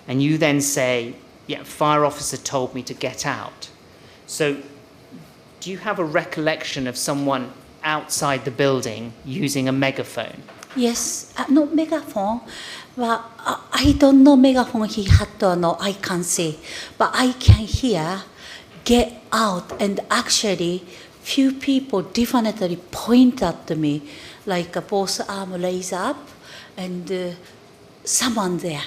And you then say, yeah, fire officer told me to get out. So do you have a recollection of someone outside the building using a megaphone? Yes, no megaphone, but I don't know megaphone he had or no, I can't see. But I can hear, get out, and actually few people definitely point at me, like both arm raised up, and someone there,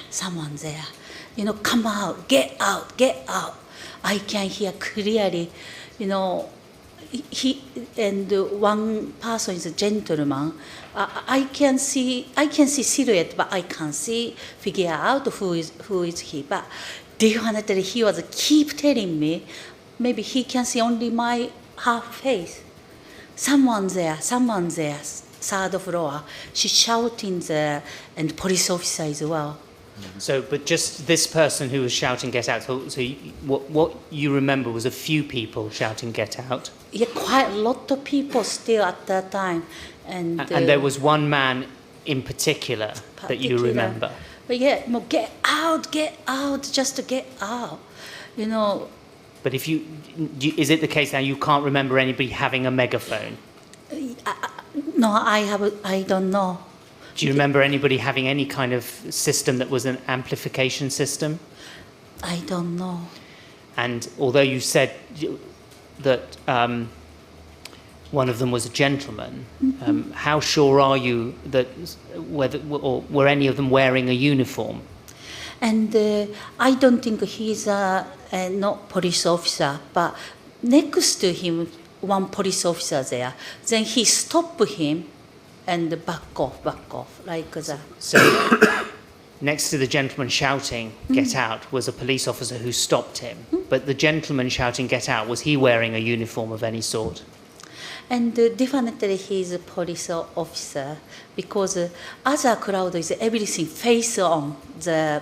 come out, get out. I can hear clearly, he and one person is a gentleman. I can see silhouette, but I can't figure out who is he. But definitely he was keep telling me, maybe he can see only my half face. Someone there, third floor. She's shouting there, and police officer as well. So, but just this person who was shouting get out, so what you remember was a few people shouting get out? Yeah, quite a lot of people still at that time. And there was one man in particular that you remember? But yeah, get out, just get out, But is it the case now you can't remember anybody having a megaphone? No, I don't know. Do you remember anybody having any kind of system that was an amplification system? I don't know. And although you said that one of them was a gentleman, how sure are you that were any of them wearing a uniform? And I don't think he's not police officer, but next to him, one police officer there. Then he stopped him and back off, like that. So next to the gentleman shouting, get out, was a police officer who stopped him. But the gentleman shouting, get out, was he wearing a uniform of any sort? And definitely he's a police officer, because other crowd is everything face on the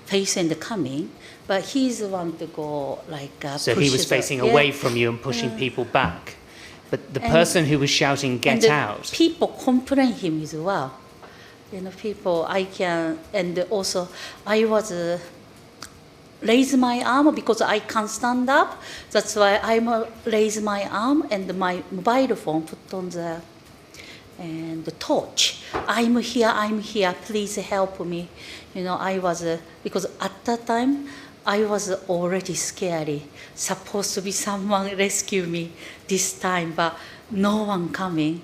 face and coming, but he's the one to go like. So he was facing away from you and pushing people back. But the person who was shouting "get out," people complain him as well. raise my arm because I can't stand up. That's why I'm raise my arm and my mobile phone put on the and the torch. I'm here, please help me. You know, I was, because at that time, I was already scary. Supposed to be someone rescue me this time, but no one coming.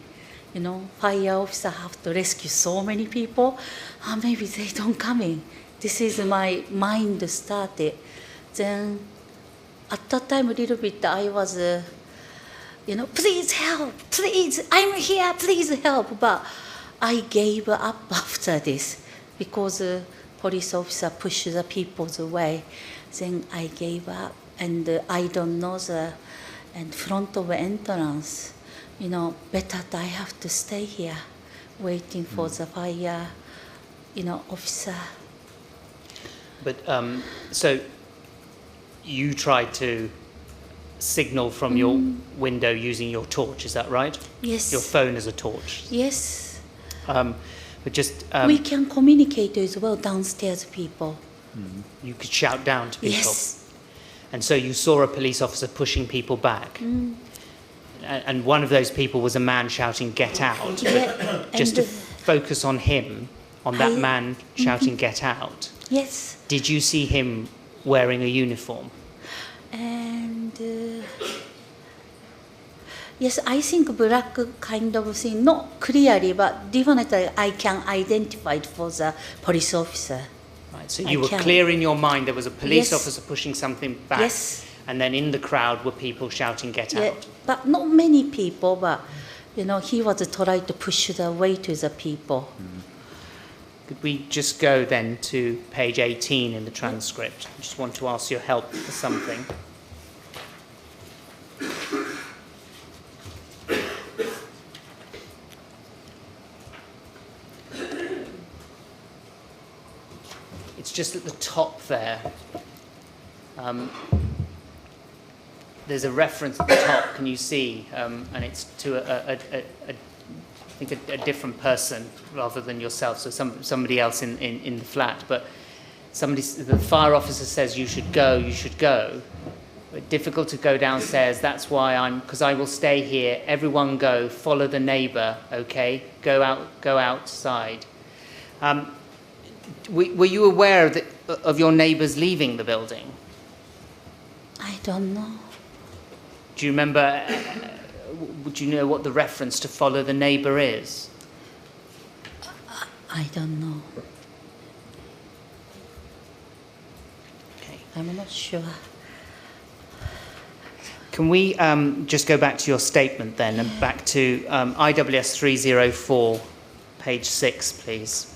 You know, fire officer have to rescue so many people. Maybe they don't coming. This is my mind started. Then, at that time, a little bit, I was, you know, please help, please, I'm here, please help. But I gave up after this because police officer pushed the people away. Then I gave up, and I don't know the and front of entrance. You know, better I have to stay here, waiting for the fire, you know, officer. But so you tried to signal from your window using your torch, is that right? Yes. Your phone as a torch. Yes. But just We can communicate as well downstairs people. you could shout down to people. Yes. And so you saw a police officer pushing people back. And one of those people was a man shouting, "Get out." Yeah, Just and, to focus on him, on that I- man shouting, "Get out." yes. Did you see him wearing a uniform? And yes, I think black kind of thing, not clearly, but definitely I can identify it for the police officer. Right, so I you were can. clear in your mind there was a police Yes. officer pushing something back, Yes. and then in the crowd were people shouting, "Get Yeah, out." but not many people, but you know, he was trying to push the way to the people. Could we just go then to page 18 in the transcript? I just want to ask your help for something. It's just at the top there. There's a reference at the top, can you see? And it's to I think a different person rather than yourself, so somebody else in the flat. But the fire officer says you should go. But difficult to go downstairs. That's why because I will stay here. Everyone go. Follow the neighbour. Okay, go outside. Were you aware of your neighbours leaving the building? I don't know. Do you remember? Would you know what the reference to follow the neighbour is? I don't know. Okay. I'm not sure. Can we just go back to your statement then, and back to IWS 304, page 6, please.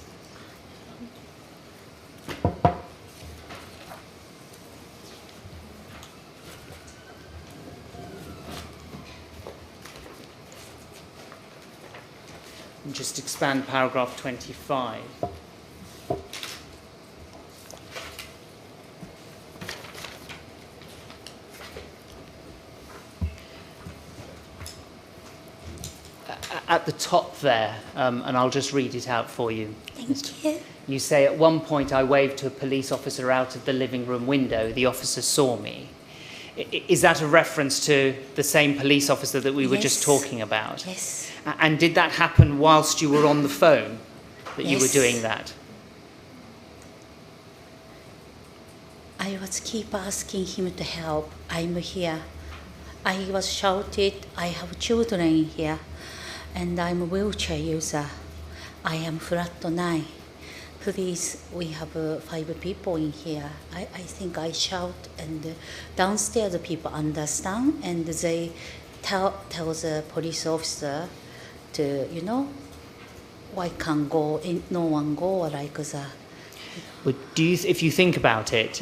And just expand paragraph 25. At the top there, and I'll just read it out for you. Thank you. You say, "At one point I waved to a police officer out of the living room window. The officer saw me." Is that a reference to the same police officer that we were just Yes. talking about? Yes. And did that happen whilst you were on the phone, that you were Yes. doing that? I was keep asking him to help. I'm here. I was shouted, I have children here, and I'm a wheelchair user. I am flat 9. Please, we have 5 people in here. I think I shout, and downstairs the people understand, and they tell the police officer to, you know, why can't go, no one go like that. Well, if you think about it,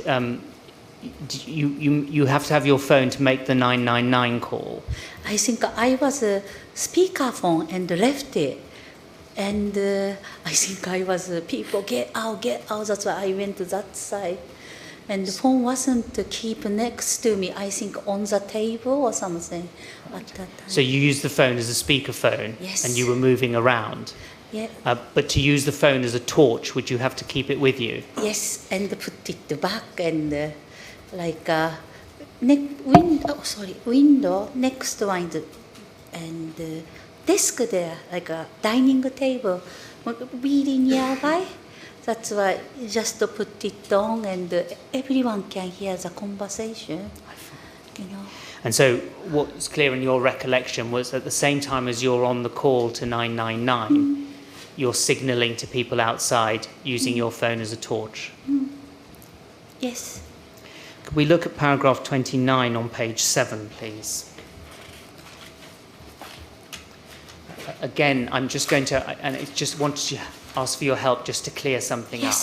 you have to have your phone to make the 999 call. I think I was a speakerphone and left it. And I think I was, people get out. That's why I went to that side. And the phone wasn't to keep next to me, I think on the table or something at that time. So you used the phone as a speakerphone, Yes. and you were moving around. Yeah. But to use the phone as a torch, would you have to keep it with you? Yes, and put it back and window next one and desk there, like a dining table, really nearby. That's why just to put it on and everyone can hear the conversation, you know. And so what's clear in your recollection was at the same time as you're on the call to 999, you're signalling to people outside using your phone as a torch. Yes. Could we look at paragraph 29 on page 7, please? Again, I'm just going to, and I just wanted to ask for your help just to clear something up.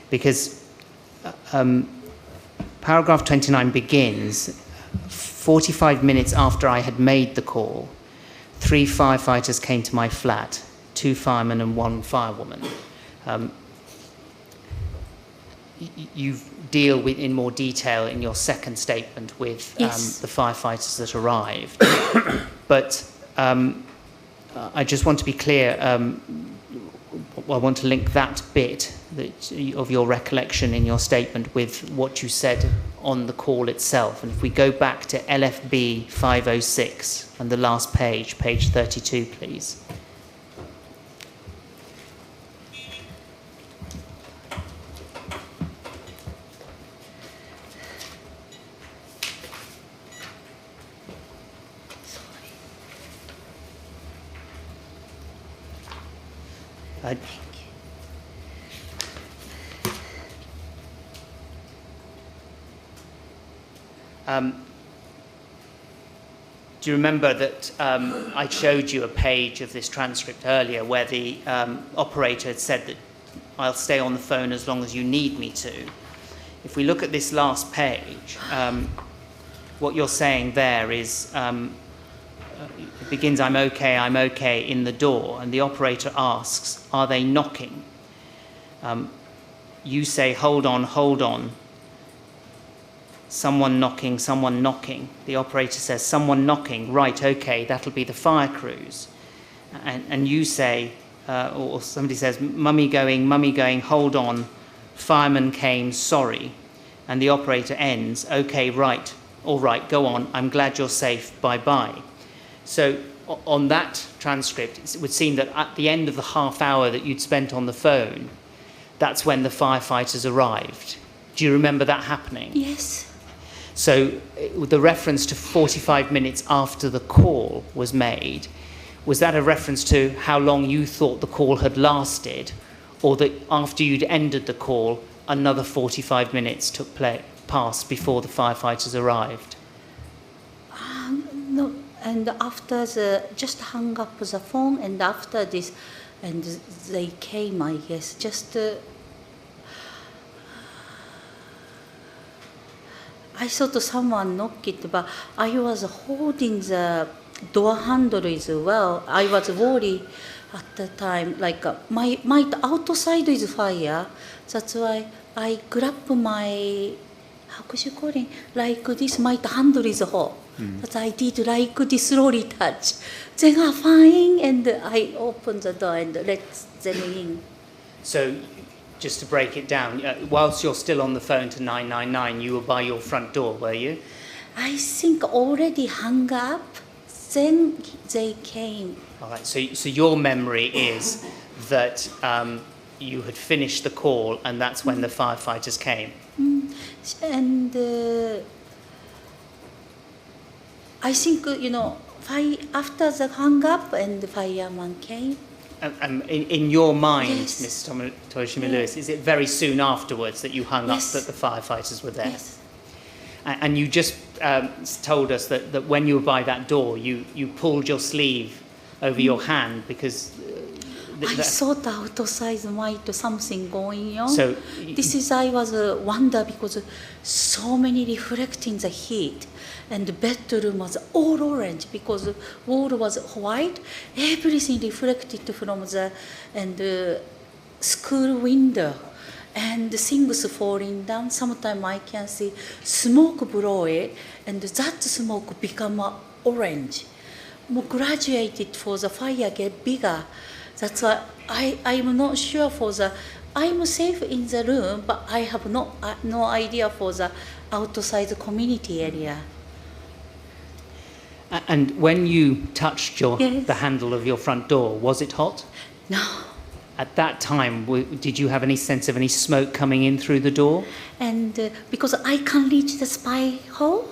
Because paragraph 29 begins, 45 minutes after I had made the call, 3 firefighters came to my flat, 2 firemen and 1 firewoman. You deal with in more detail in your second statement with the firefighters that arrived. But I just want to be clear, I want to link that bit of your recollection in your statement with what you said on the call itself. And if we go back to LFB 506 and the last page, page 32, please. Do you remember that I showed you a page of this transcript earlier where the operator had said that I'll stay on the phone as long as you need me to? If we look at this last page, what you're saying there is, it begins, I'm okay, in the door, and the operator asks, are they knocking? You say, hold on. Someone knocking. The operator says, someone knocking. Right, okay, that'll be the fire crews. And you say, or somebody says, mummy going, hold on. Fireman came, sorry. And the operator ends, okay, right, all right, go on. I'm glad you're safe, bye-bye. So on that transcript, it would seem that at the end of the half hour that you'd spent on the phone, that's when the firefighters arrived. Do you remember that happening? Yes. So the reference to 45 minutes after the call was made, was that a reference to how long you thought the call had lasted, or that after you'd ended the call, another 45 minutes passed before the firefighters arrived? No, and after just hung up the phone, and after this, and they came, I guess, just... I thought someone knocked it, but I was holding the door handle as well. I was worried at the time, like my outside is fire. That's why I grabbed my, how could you call it? Like this, my handle is hot. That I did like this slowly touch. Then I fine, and I opened the door and let them in. So, just to break it down, whilst you're still on the phone to 999, you were by your front door, were you? I think already hung up, then they came. All right, so your memory is that you had finished the call and that's when the firefighters came? And I think, after the hung up and the fireman came. In your mind, Yes. Mrs. Toyoshima-Lewis, is it very soon afterwards that you hung Yes. up that the firefighters were there? Yes. And you just told us that when you were by that door, you pulled your sleeve over your hand because... I thought outside might something going on. So I was wonder because so many reflecting the heat, and the bedroom was all orange because the wall was white. Everything reflected from the school window, and the things falling down. Sometimes I can see smoke blowing, and that smoke become orange. More graduated for the fire get bigger. That's why I'm not sure for the. I'm safe in the room, but I have no idea for the outside community area. And when you touched Yes. the handle of your front door, was it hot? No. At that time, did you have any sense of any smoke coming in through the door? And because I can't reach the spy hole,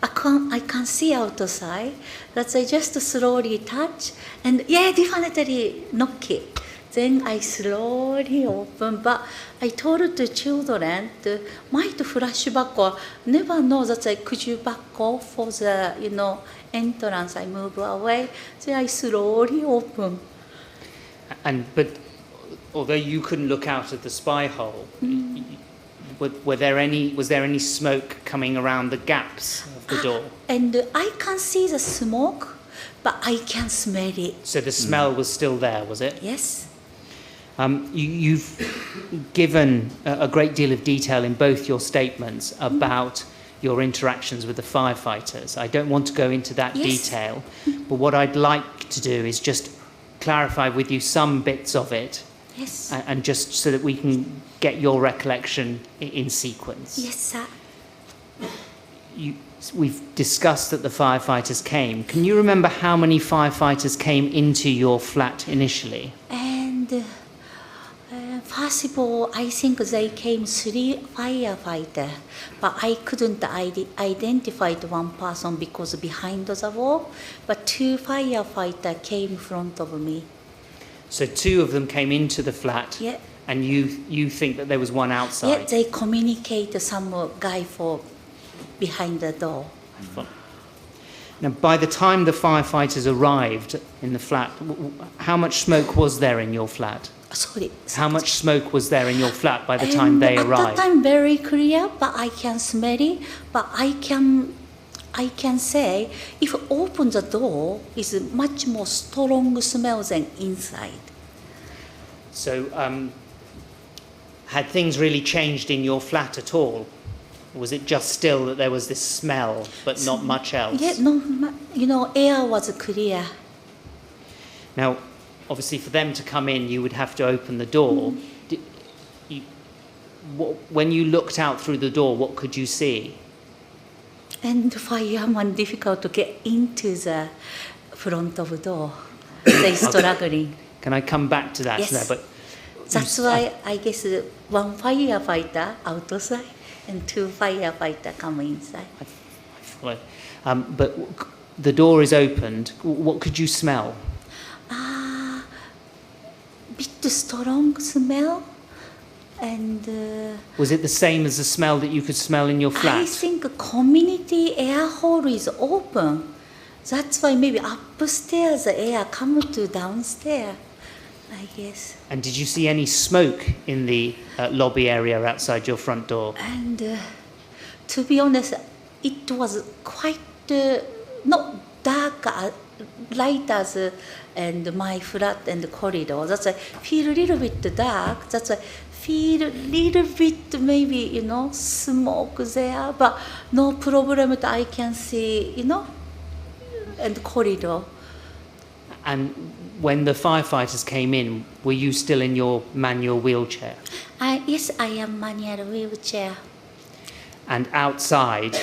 I can't see outside. That's I just slowly touch and yeah, definitely knock it. Then I slowly open, but I told the children to might flashback or never know that I could you back off for the entrance. I move away, then I slowly open. But although you couldn't look out of the spy hole, was there any smoke coming around the gaps of the door? And I can see the smoke, but I can smell it. So the smell was still there, was it? Yes. You've given a great deal of detail in both your statements about your interactions with the firefighters. I don't want to go into that detail, but what I'd like to do is just clarify with you some bits of it. Yes. And just so that we can get your recollection in sequence. Yes, sir. We've discussed that the firefighters came. Can you remember how many firefighters came into your flat initially? And first of all, I think they came 3 firefighters, but I couldn't identify the one person because behind the wall, but 2 firefighters came in front of me. So 2 of them came into the flat, Yeah. and you think that there was one outside? Yeah, they communicate some guy for behind the door. Now, by the time the firefighters arrived in the flat, how much smoke was there in your flat? Sorry. How much smoke was there in your flat by the time they At arrived? that time, very clear, but I can smell it. But I can say, if open the door, it's much more strong smell than inside. So, had things really changed in your flat at all? Or was it just still that there was this smell, but not much else? Yeah, air was clear. Now, obviously, for them to come in, you would have to open the door. When you looked out through the door, what could you see? And the fireman difficult to get into the front of the door. They struggling. Can I come back to that? Yes. There, but That's why I guess 1 firefighter outside and 2 firefighter come inside. But the door is opened. What could you smell? Bit strong smell, and Was it the same as the smell that you could smell in your flat? I think community air hole is open. That's why maybe upstairs the air come to downstairs, I guess. And did you see any smoke in the lobby area outside your front door? And to be honest, it was quite not dark, light as and my flat and the corridor. That's why feel a little bit dark. That's why feel a little bit maybe smoke there, but no problem that I can see and corridor. And when the firefighters came in, were you still in your manual wheelchair? Yes, I am manual wheelchair. And outside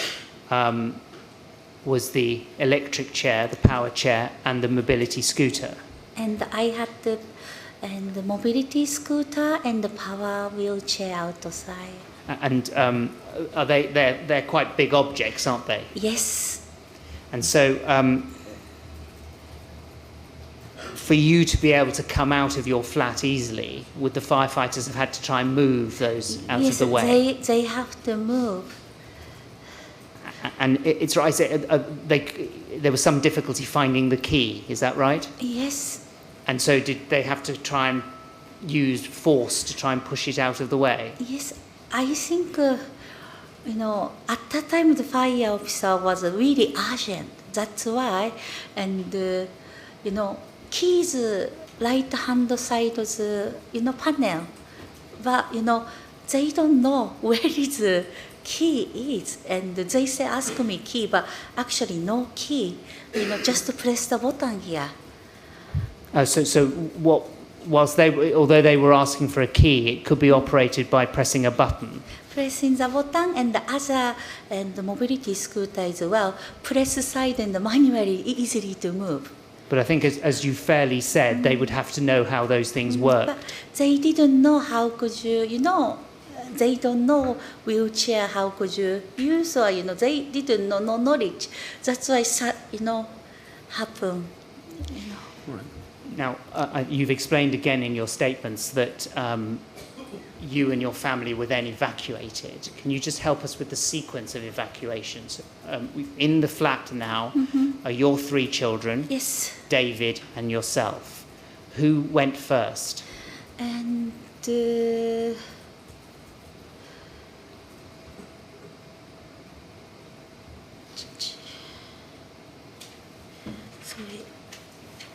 was the electric chair, the power chair, and the mobility scooter. And I had the mobility scooter and the power wheelchair outside. And are they're quite big objects, aren't they? Yes. And so for you to be able to come out of your flat easily, would the firefighters have had to try and move those out of the way? Yes, they have to move. And it's right, I say, there was some difficulty finding the key, is that right? Yes. And so did they have to try and use force to try and push it out of the way? Yes, I think, at that time the fire officer was really urgent. That's why, and, keys right hand side of the, panel. But, they don't know where is the key is. And they say, ask me key, but actually no key. Just press the button here. So although they were asking for a key, it could be operated by pressing a button. Pressing the button and the other and the mobility scooter as well, press side and manually easily to move. But I think, as you fairly said, they would have to know how those things work. But they didn't know how could you know, they don't know wheelchair, how could you use, or, they didn't know, no knowledge. That's why, happen. Now, you've explained again in your statements that you and your family were then evacuated. Can you just help us with the sequence of evacuations? In the flat now are your 3 children, Yes. David and yourself. Who went first? And sorry,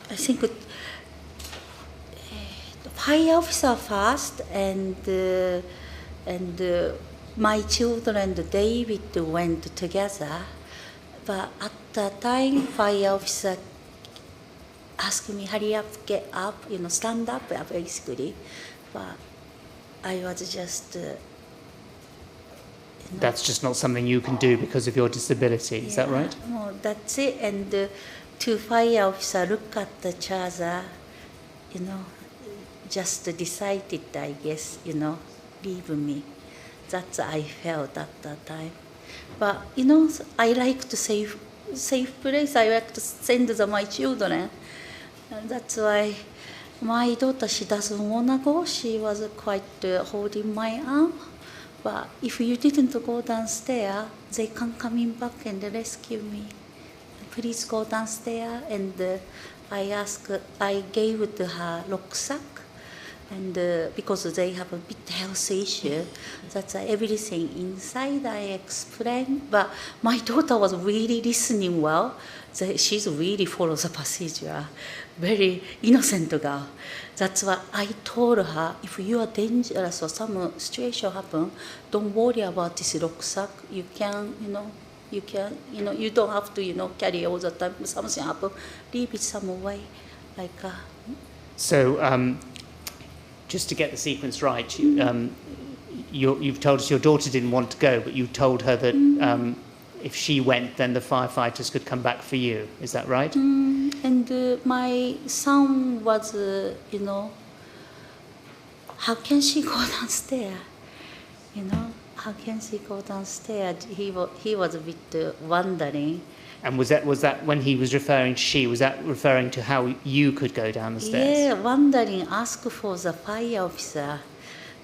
I think the fire officer first, and my children and David went together. But at that time, fire officer asked me, hurry up, get up, stand up, basically. But I was just, That's just not something you can do because of your disability, is that right? No, that's it. And 2 fire officers look at each other, just decided, I guess, leave me. That's I felt at that time. But, I like to safe place. I like to send my children. And that's why my daughter, she doesn't want to go. She was quite holding my arm. But if you didn't go downstairs, they can come in back and rescue me. Please go downstairs. And I gave to her rucksack. And because they have a bit health issue, that's everything inside I explained. But my daughter was really listening well. She's really follows the procedure. Very innocent girl. That's why I told her, if you are dangerous or some situation happen, don't worry about this rucksack. You can, you don't have to, carry all the time. Something happen, leave it some way, like. So, just to get the sequence right, you've told us your daughter didn't want to go, but you told her that if she went, then the firefighters could come back for you. Is that right? And my son was, how can she go downstairs? How can she go downstairs? He was a bit wondering. And was that when he was referring to she, was that referring to how you could go down the stairs? Yeah, wondering, ask for the fire officer,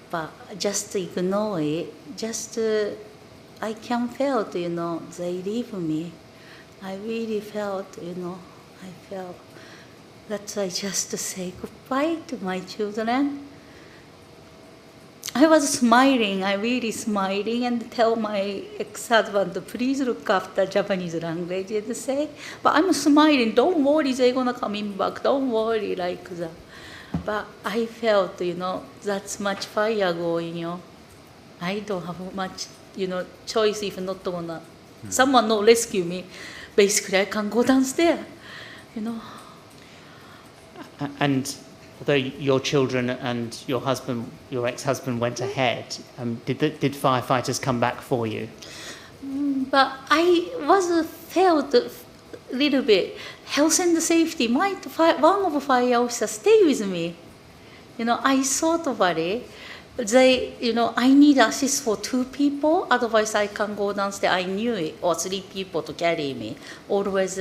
but just ignore it. Just, I can felt, they leave me. I really felt, I felt. That's why just to say goodbye to my children. I was smiling, I really smiling, and tell my ex-husband, please look after Japanese language and say, but I'm smiling, don't worry, they're gonna come in back, don't worry, like that. But I felt, that's much fire going, I don't have much, choice if not gonna, someone not rescue me. Basically, I can go downstairs, And although your children and your husband, your ex-husband, went ahead, did firefighters come back for you? But I was felt a little bit health and safety. One of the fire officers stay with me. I thought about it. They, I need assist for 2 people. Otherwise, I can go downstairs. I knew it, or 3 people to carry me. Always,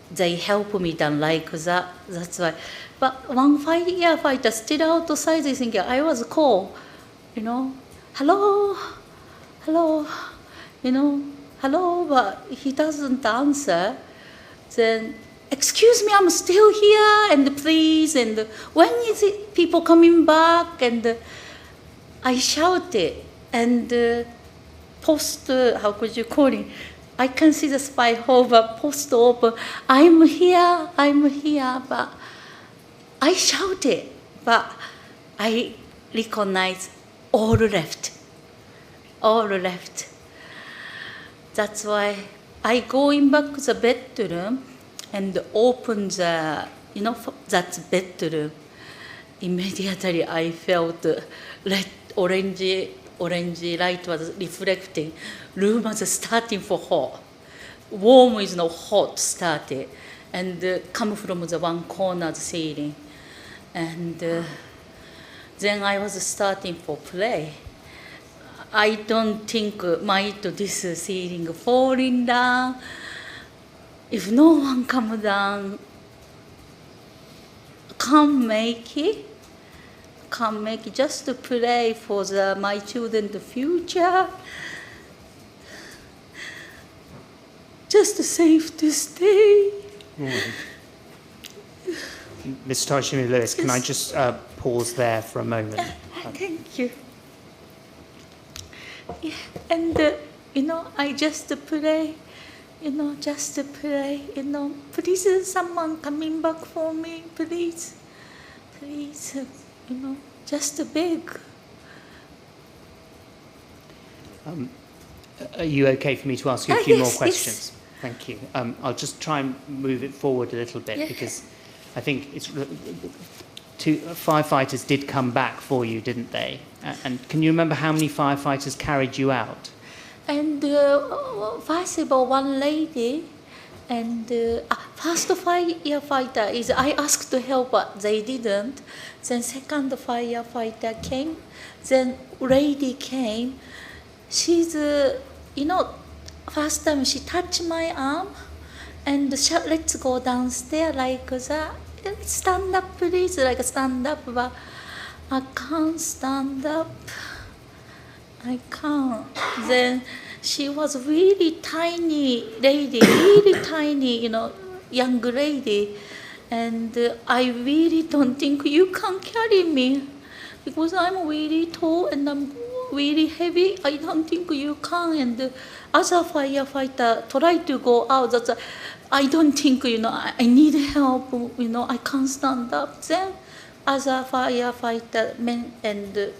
they help me done like that. That's why. But one firefighter still outside, I think I was called, hello, hello, but he doesn't answer. Then, excuse me, I'm still here, and please, and when is it people coming back? And I shouted, and post, how could you call it? I can see the spy hover, post open, I'm here, but I shouted, but I recognized all left. That's why I go in back to the bedroom and open the that's bedroom. Immediately I felt red, orange light was reflecting. Room was starting for hot. Warm is not hot started. And come from the one corner ceiling. And then I was starting for play. I don't think might this ceiling falling down. If no one come down, can't make it just to play for my children's future. Just safe to stay. Ms. Toyoshima-Lewis, can I just pause there for a moment? Thank you. Yeah, and I just pray. Just pray. Please, someone coming back for me, please. Please, just beg. Are you okay for me to ask you a few more Yes, questions? Thank you. I'll just try and move it forward a little bit because I think it's two firefighters did come back for you, didn't they? And can you remember how many firefighters carried you out? And first of all, one lady, and first firefighter is I asked to help, but they didn't. Then second firefighter came. Then lady came. She's first time she touched my arm, and let's go downstairs like that. Stand up, please, like stand up, but I can't stand up. I can't. Then she was really tiny lady, really tiny, young lady. And I really don't think you can carry me because I'm really tall and I'm really heavy. I don't think you can. And other firefighter try to go out. I don't think, I need help. I can't stand up. Then other firefighter men and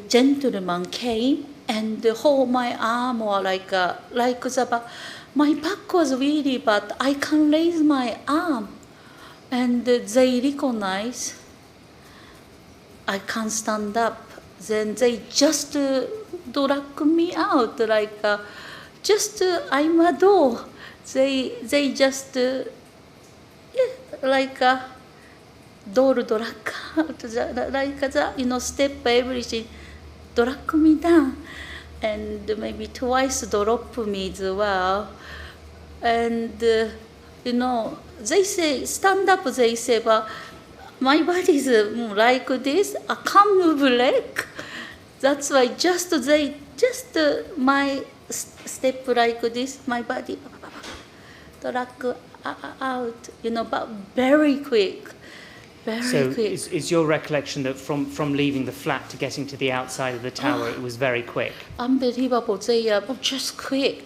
gentleman came and hold my arm or like my back was really bad. I can't raise my arm, and they recognize I can't stand up. Then they just drag me out like I'm a door. They just like door drag out like that, step everything, drag me down, and maybe twice drop me as well. And they say stand up. They say, but my body is like this. I can't move leg. That's why my step like this. My body drag out. But very quick. So is your recollection that from leaving the flat to getting to the outside of the tower, it was very quick? Unbelievable. They are just quick,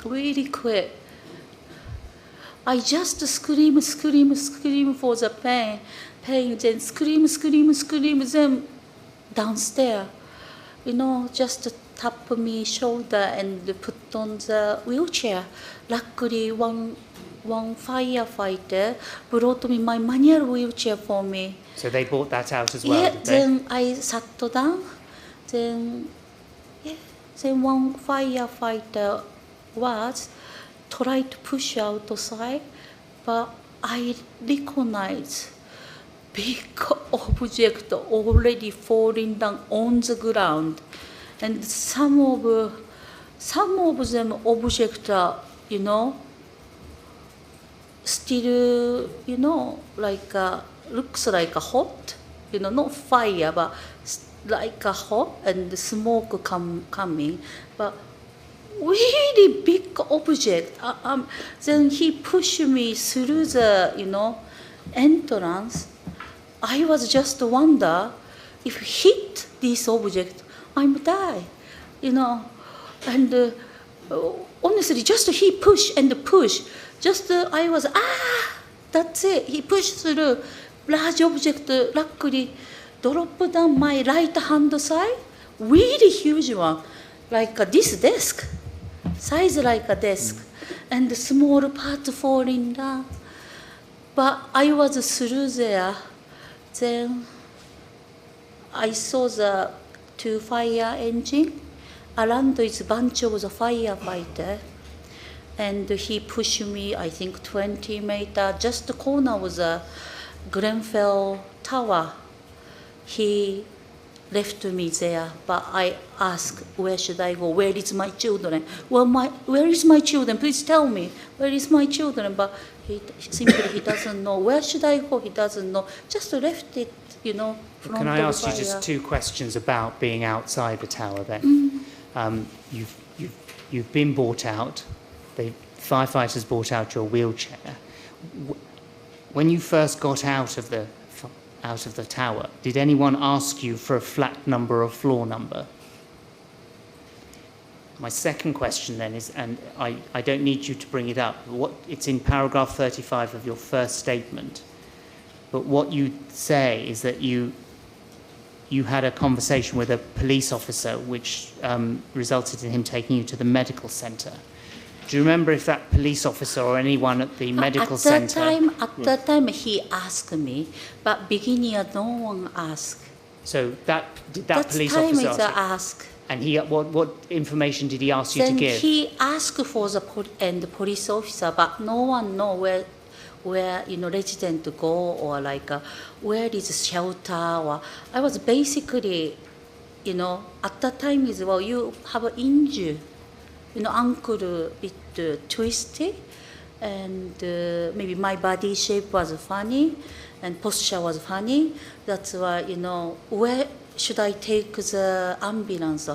really quick. I just scream for the pain, then scream, then downstairs. Just tap me shoulder and put on the wheelchair. Luckily, one firefighter brought me my manual wheelchair for me. So they bought that out as well, Yeah, did they? then I sat down. Then one firefighter tried to push outside, but I recognize big object already falling down on the ground, and some of them object are, still, like looks like a hot, not fire, but like a hot and smoke coming, but really big object. Then he pushed me through the, entrance. I was just wonder if hit this object, I'm die, and honestly, just he push and push. Just I was, that's it. He pushed through large object, luckily dropped down my right hand side, really huge one, like this desk. size like a desk, and the small part falling down. But I was through there. Then I saw the 2 fire engine. Around is a bunch of the firefighter. And he pushed me, I think, 20 meters. Just the corner was a Grenfell Tower. He left me there, but I asked, where should I go? Where is my children? Where is my children? Please tell me, where is my children? But he doesn't know. Where should I go? He doesn't know. Just left it, from Can I the ask you fire. just 2 questions about being outside the tower then? You've been bought out. The firefighters brought out your wheelchair. When you first got out of the tower, did anyone ask you for a flat number or floor number? My second question then is, and I don't need you to bring it up, it's in paragraph 35 of your first statement, but what you say is that you had a conversation with a police officer which resulted in him taking you to the medical centre. Do you remember if that police officer or anyone at the medical centre... At that time, he asked me, but beginning, no one asked. So did that police officer ask? And what information did he ask you to give? Then he asked for the police officer, but no one know where resident go, or where is shelter, or I was basically, at that time as well, you have an injury, ankle a bit twisted, and maybe my body shape was funny, and posture was funny. That's why, where should I take the ambulance?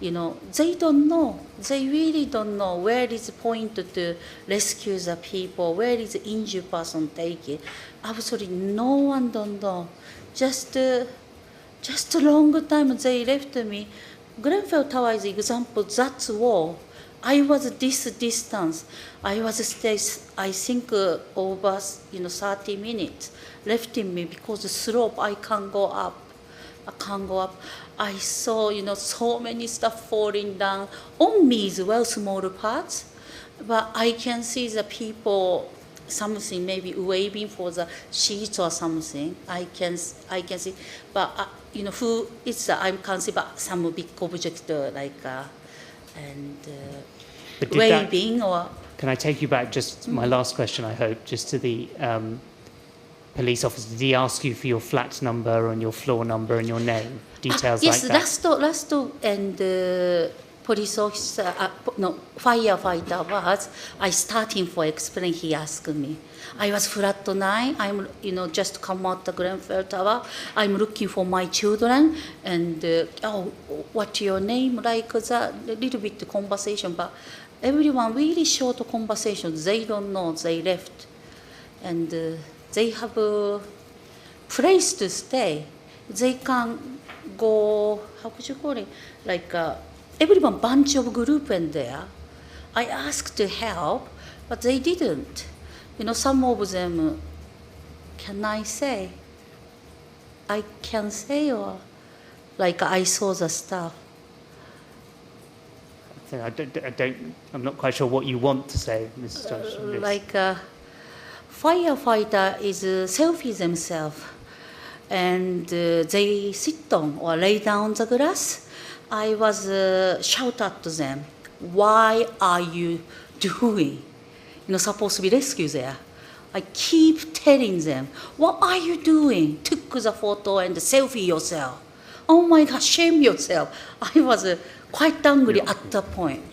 They don't know. They really don't know where is the point to rescue the people, where is the injured person taken. Absolutely no one don't know. Just a long time they left me. Grenfell Tower is example, that's wall. I was this distance. I was stay, I think, over 30 minutes left in me because the slope I can't go up. I saw, so many stuff falling down on me as well, small parts. But I can see the people, something maybe waving for the sheets or something. I can see, but who it's I can't see, but some big object waving or. Can I take you back? Just my last question, I hope, just to the. Police officer, did he ask you for your flat number and your floor number and your name? Details like that? Yes, last and police officer, firefighter was, I starting for explain, he asked me. I was flat 9, I'm, just come out the Grenfell Tower, I'm looking for my children, and, what's your name? Like that, a little bit conversation, but everyone really short conversation, they don't know, they left. And, they have a place to stay. They can go, how could you call it? Everyone bunch of group in there. I asked to help, but they didn't. Some of them, can I say? I can say, or I saw the stuff. I'm not quite sure what you want to say, Mrs. Toyoshima. Firefighter is selfie themselves, and they sit on or lay down the grass. I was shout at them, why are you doing? Supposed to be rescue there. I keep telling them, what are you doing? Took the photo and selfie yourself. Oh my God, shame yourself. I was quite angry at that point.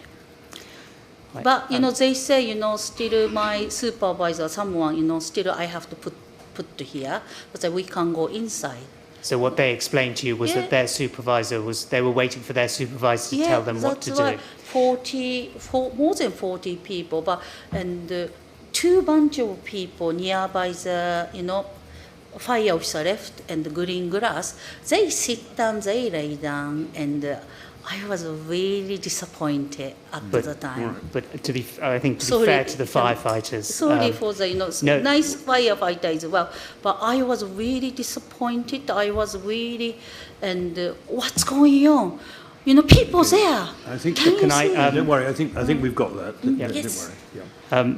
Right. But, they say, still my supervisor, someone, still I have to put here, but we can't go inside. So what they explained to you was that their supervisor they were waiting for their supervisor to tell them what to do. More than 40 people, and 2 bunch of people nearby the, fire officer left and the green grass, they sit down, they lay down, and I was really disappointed at the time. But I think to be fair to the firefighters... Sorry for the, nice firefighter as well, but I was really disappointed. I was really, and what's going on? You know, people there. I think. Can Can you I, see? Don't worry. I think we've got that. Yeah. Don't Yes. worry. Yeah.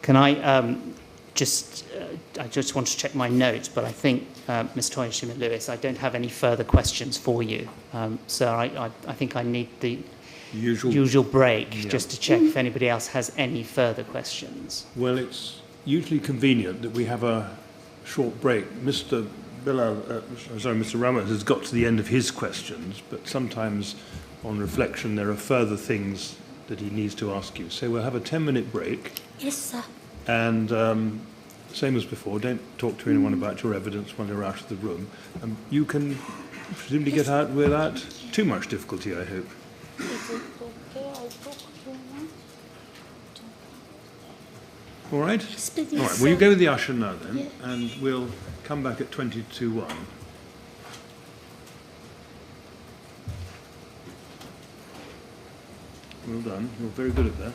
Can I just, I just want to check my notes, but I think, Ms. Toyoshima-Lewis, I don't have any further questions for you. So I think I need the usual break Yeah. just to check if anybody else has any further questions. Well, it's usually convenient that we have a short break. Mr. Mr. Ramat has got to the end of his questions, but sometimes on reflection there are further things that he needs to ask you. So we'll have a 10-minute break, Yes, sir. and same as before, don't talk to anyone about your evidence when you're out of the room. You can presumably get out without too much difficulty, I hope. Is it okay? I talk too much? All right? Yes, please, All right, sir. well, you go with the usher now then, Yeah. and we'll come back at 22:01. Well done, you're very good at that.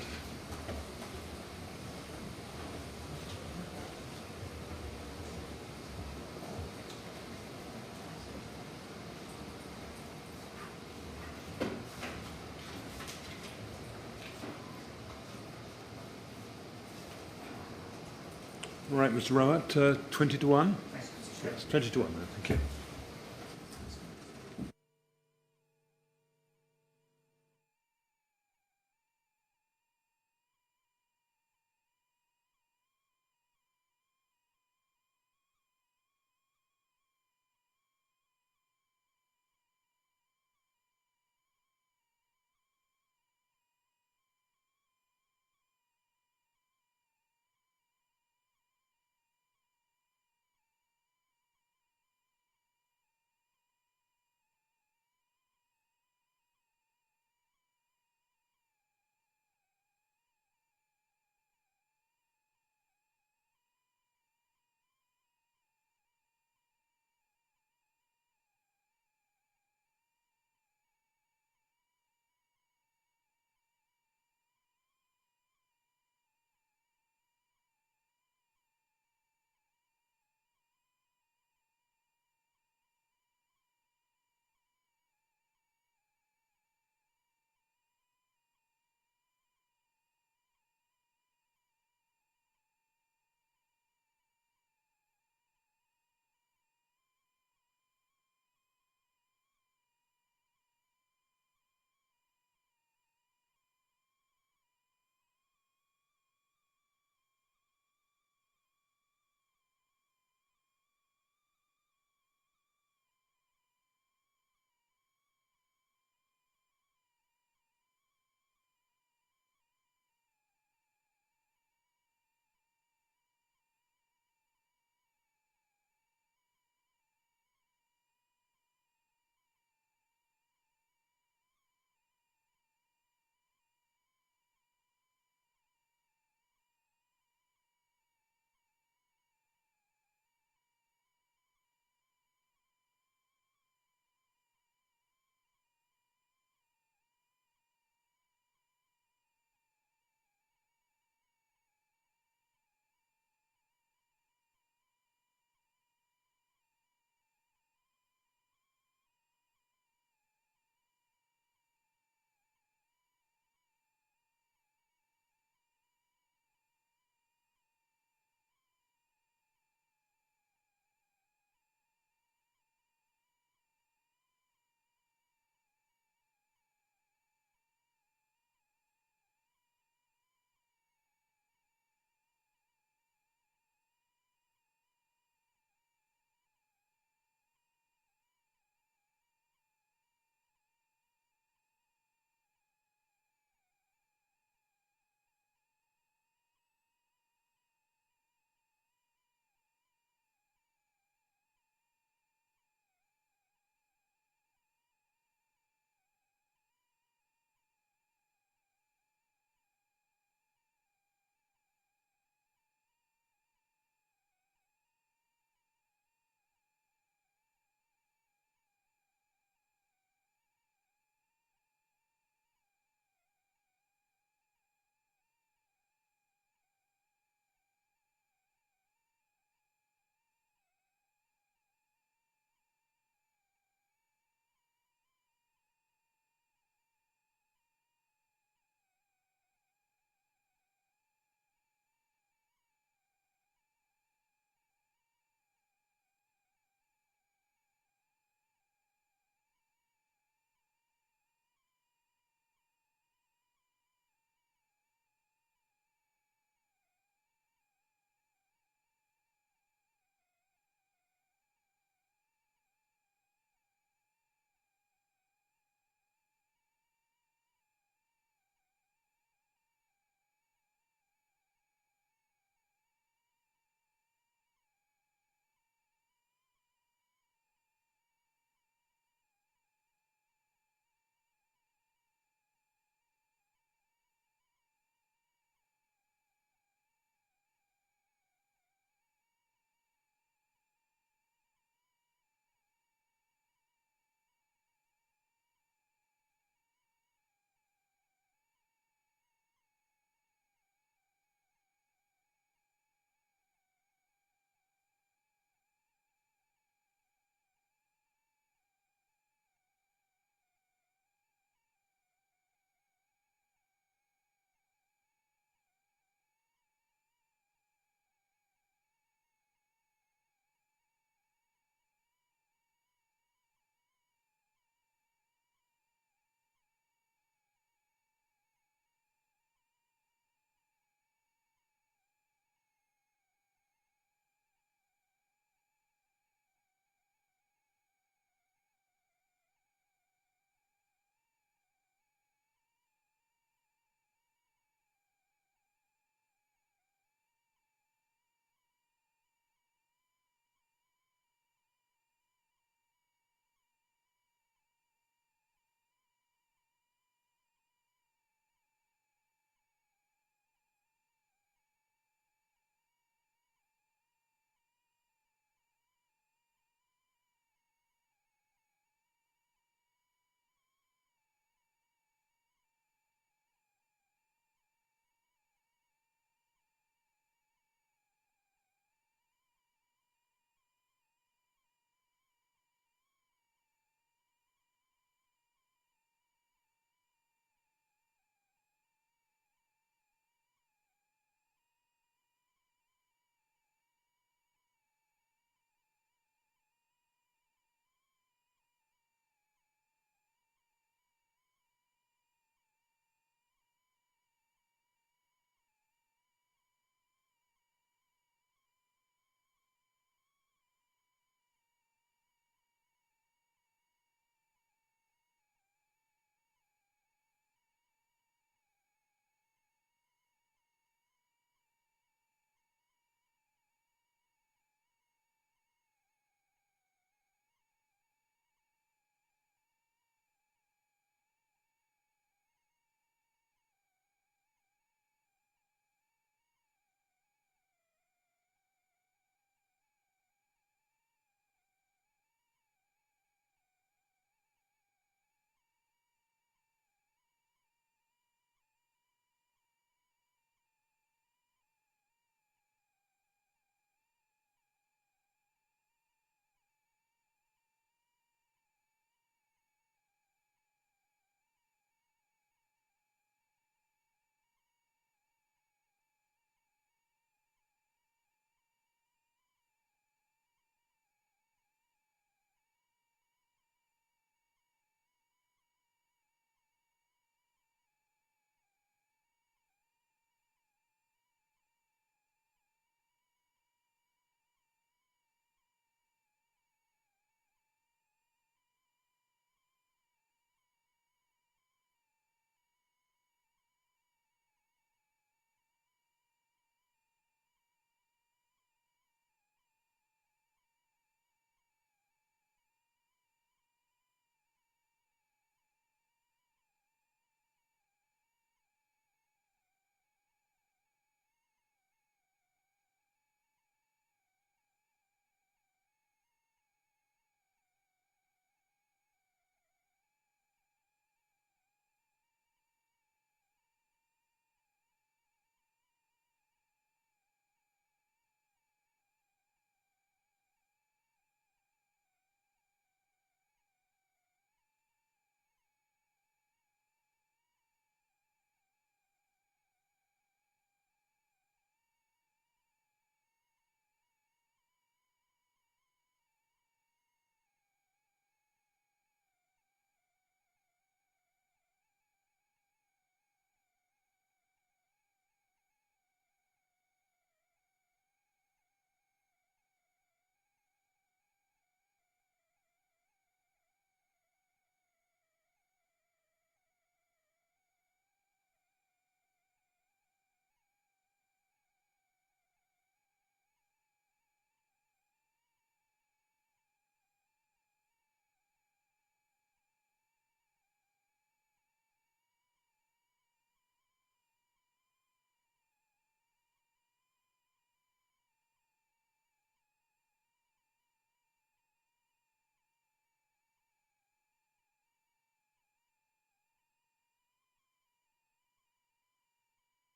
All right, Mr. Rowett, 20:01? Yes, 20:01 then, thank you.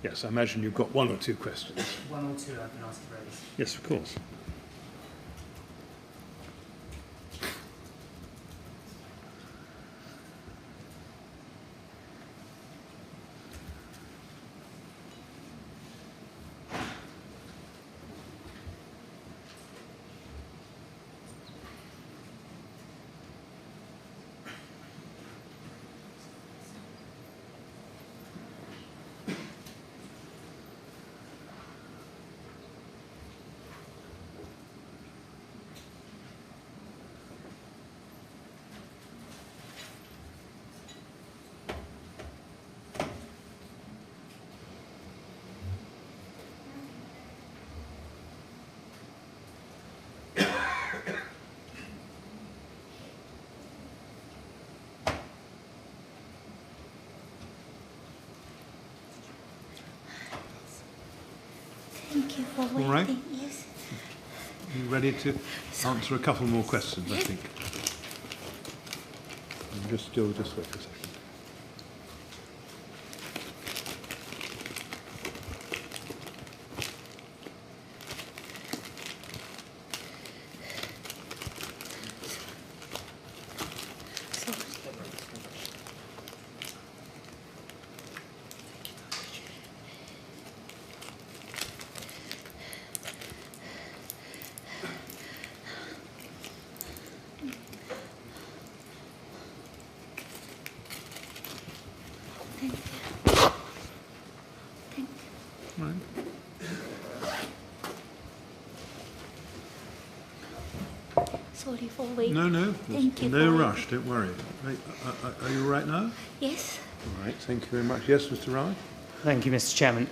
Yes, I imagine you've got one or two questions. One or two I've been asked to raise. Yes, of course. Thank you for waiting. All right. Yes. You ready to answer a couple more questions, I think? Just wait a second. Right. Sorry for waiting. No, there's Thank you no for rush, don't worry. Are you all right now? Yes. All right, thank you very much. Yes, Mr. Rye? Thank you, Mr. Chairman.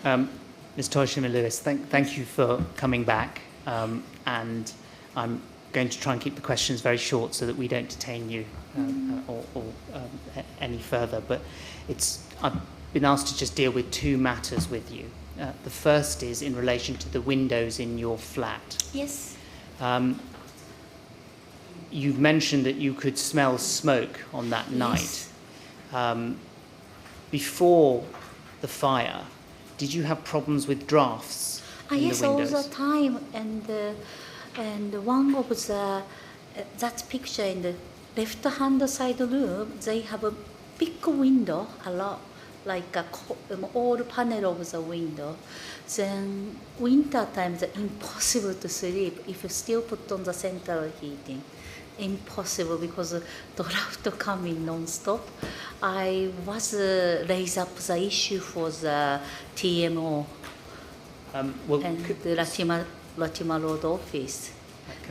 Ms. Toyoshima-Lewis, thank you for coming back. And I'm going to try and keep the questions very short so that we don't detain you any further. But I've been asked to just deal with two matters with you. The first is in relation to the windows in your flat. Yes. You've mentioned that you could smell smoke on that Yes. night. Before the fire, did you have problems with drafts in Yes, the all windows? the time. And one of the that picture in the left-hand side room, they have a big window, a lot, like all panel of the window. Then winter time, it's impossible to sleep if you still put on the central heating. Impossible because draft coming non-stop. I was raised up the issue for the TMO Well, and the Latimer Road office.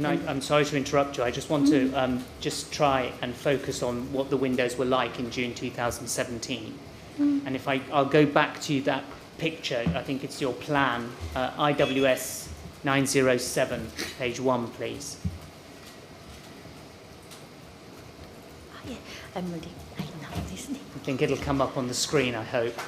I'm sorry to interrupt you. I just want to just try and focus on what the windows were like in June 2017. And if I'll go back to that picture, I think it's your plan, IWS 907, page 1, please. Yeah, I'm ready. I know this name. I think it'll come up on the screen, I hope.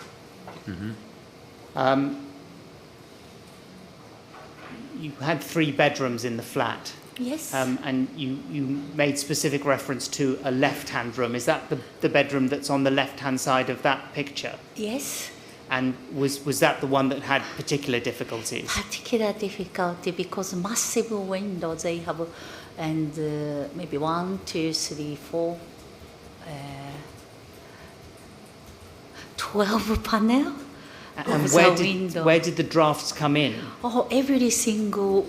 You had 3 bedrooms in the flat. Yes. And you made specific reference to a left-hand room. Is that the bedroom that's on the left-hand side of that picture? Yes. And was that the one that had particular difficulties? Particular difficulty because massive window they have, and maybe 1, 2, 3, 4, 12 panel. And window. where did the drafts come in? Oh, every single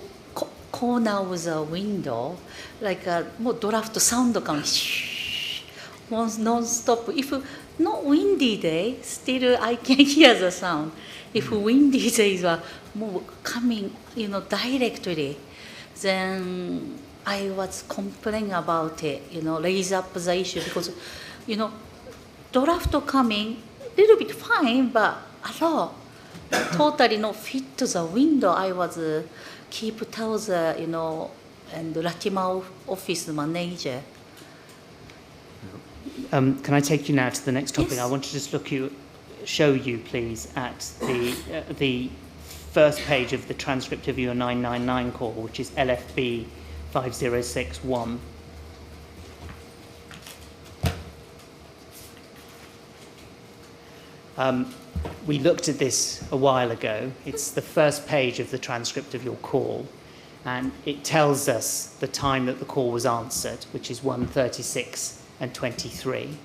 corner of the window, like more draft sound comes non-stop. If not windy day, still I can hear the sound. If windy days are more coming, directly, then I was complaining about it, raise up the issue because, draft coming little bit fine, but a lot totally not fit to the window. I was keep tell the and Latimer office manager. Can I take you now to the next topic? Yes. I want to just show you, please, at the first page of the transcript of your 999 call, which is LFB 5061. We looked at this a while ago. It's the first page of the transcript of your call, and it tells us the time that the call was answered, which is 1:36 and 23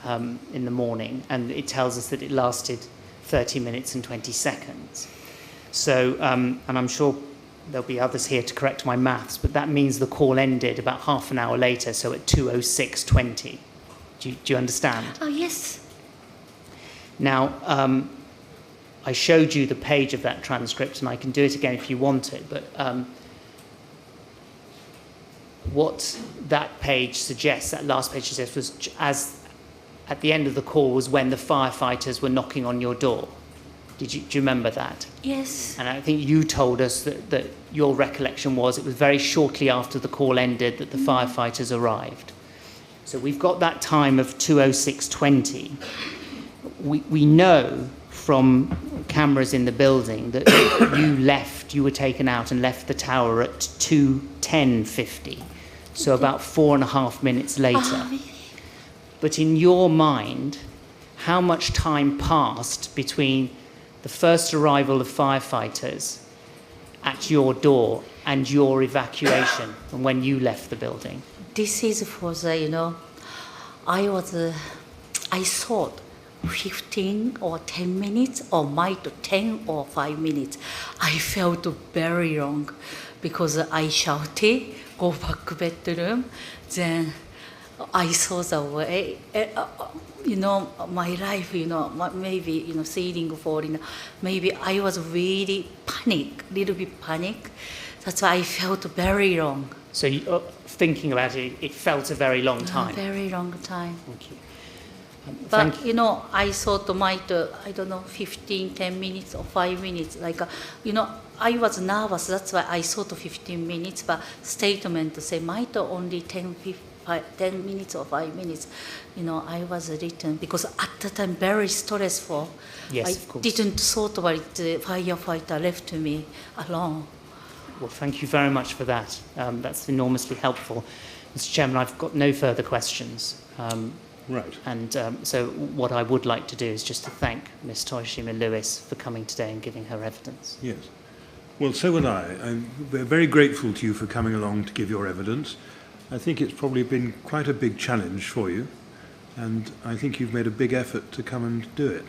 in the morning, and it tells us that it lasted 30 minutes and 20 seconds. So, and I'm sure there'll be others here to correct my maths, but that means the call ended about half an hour later, so at 2:06:20. Do you understand? Oh, yes. Now, I showed you the page of that transcript, and I can do it again if you want it, but what that page suggests, that last page suggests, was as at the end of the call was when the firefighters were knocking on your door. Do you remember that? Yes. And I think you told us that your recollection was it was very shortly after the call ended that the firefighters arrived. So we've got that time of 2:06:20. We know from cameras in the building that you were taken out and left the tower at 2:10:50, so about 4.5 minutes later. But in your mind, how much time passed between the first arrival of firefighters at your door and your evacuation and when you left the building? This is for the, I thought 15 or 10 minutes or might 10 or 5 minutes. I felt very long because I shouted, go back bedroom. Then I saw the way, my life, maybe, ceiling falling. Maybe I was really little bit panic. That's why I felt very long. So thinking about it, it felt a very long time. A very long time. Thank you. But, I thought might, 10 minutes or 5 minutes. I was nervous. That's why I thought 15 minutes. But statement say might only 10 minutes or 5 minutes. I was written because at the time very stressful. Yes, of course. I didn't thought about it. The firefighter left me alone. Well, thank you very much for that. That's enormously helpful. Mr. Chairman, I've got no further questions. Right. And so what I would like to do is just to thank Ms. Toyoshima-Lewis for coming today and giving her evidence. Yes. Well, so would I. We're very grateful to you for coming along to give your evidence. I think it's probably been quite a big challenge for you, and I think you've made a big effort to come and do it.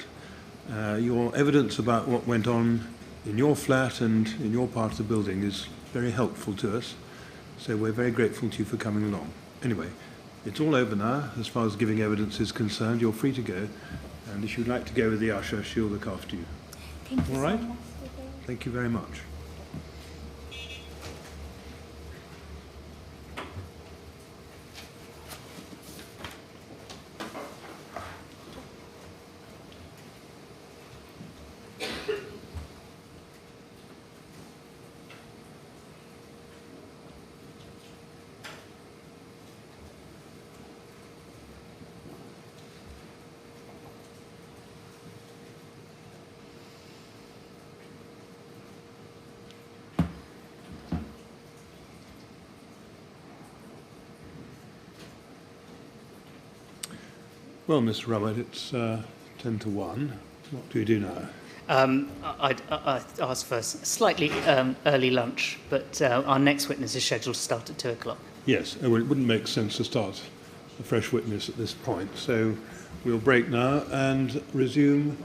Your evidence about what went on in your flat and in your part of the building is very helpful to us, so we're very grateful to you for coming along. Anyway, it's all over now as far as giving evidence is concerned. You're free to go, and if you'd like to go with the usher, she'll look after you. Thank you All right? so much. Thank you very much. Well, Mr. Robert, it's 10 to 1. What do we do now? I'd ask for a slightly early lunch, but our next witness is scheduled to start at 2 o'clock. Yes, well, it wouldn't make sense to start a fresh witness at this point, so we'll break now and resume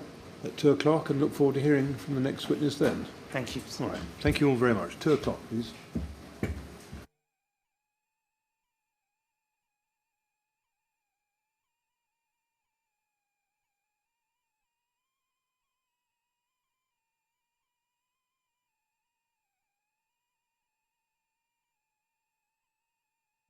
at 2 o'clock and look forward to hearing from the next witness then. Thank you. All right, thank you all very much. 2 o'clock, please.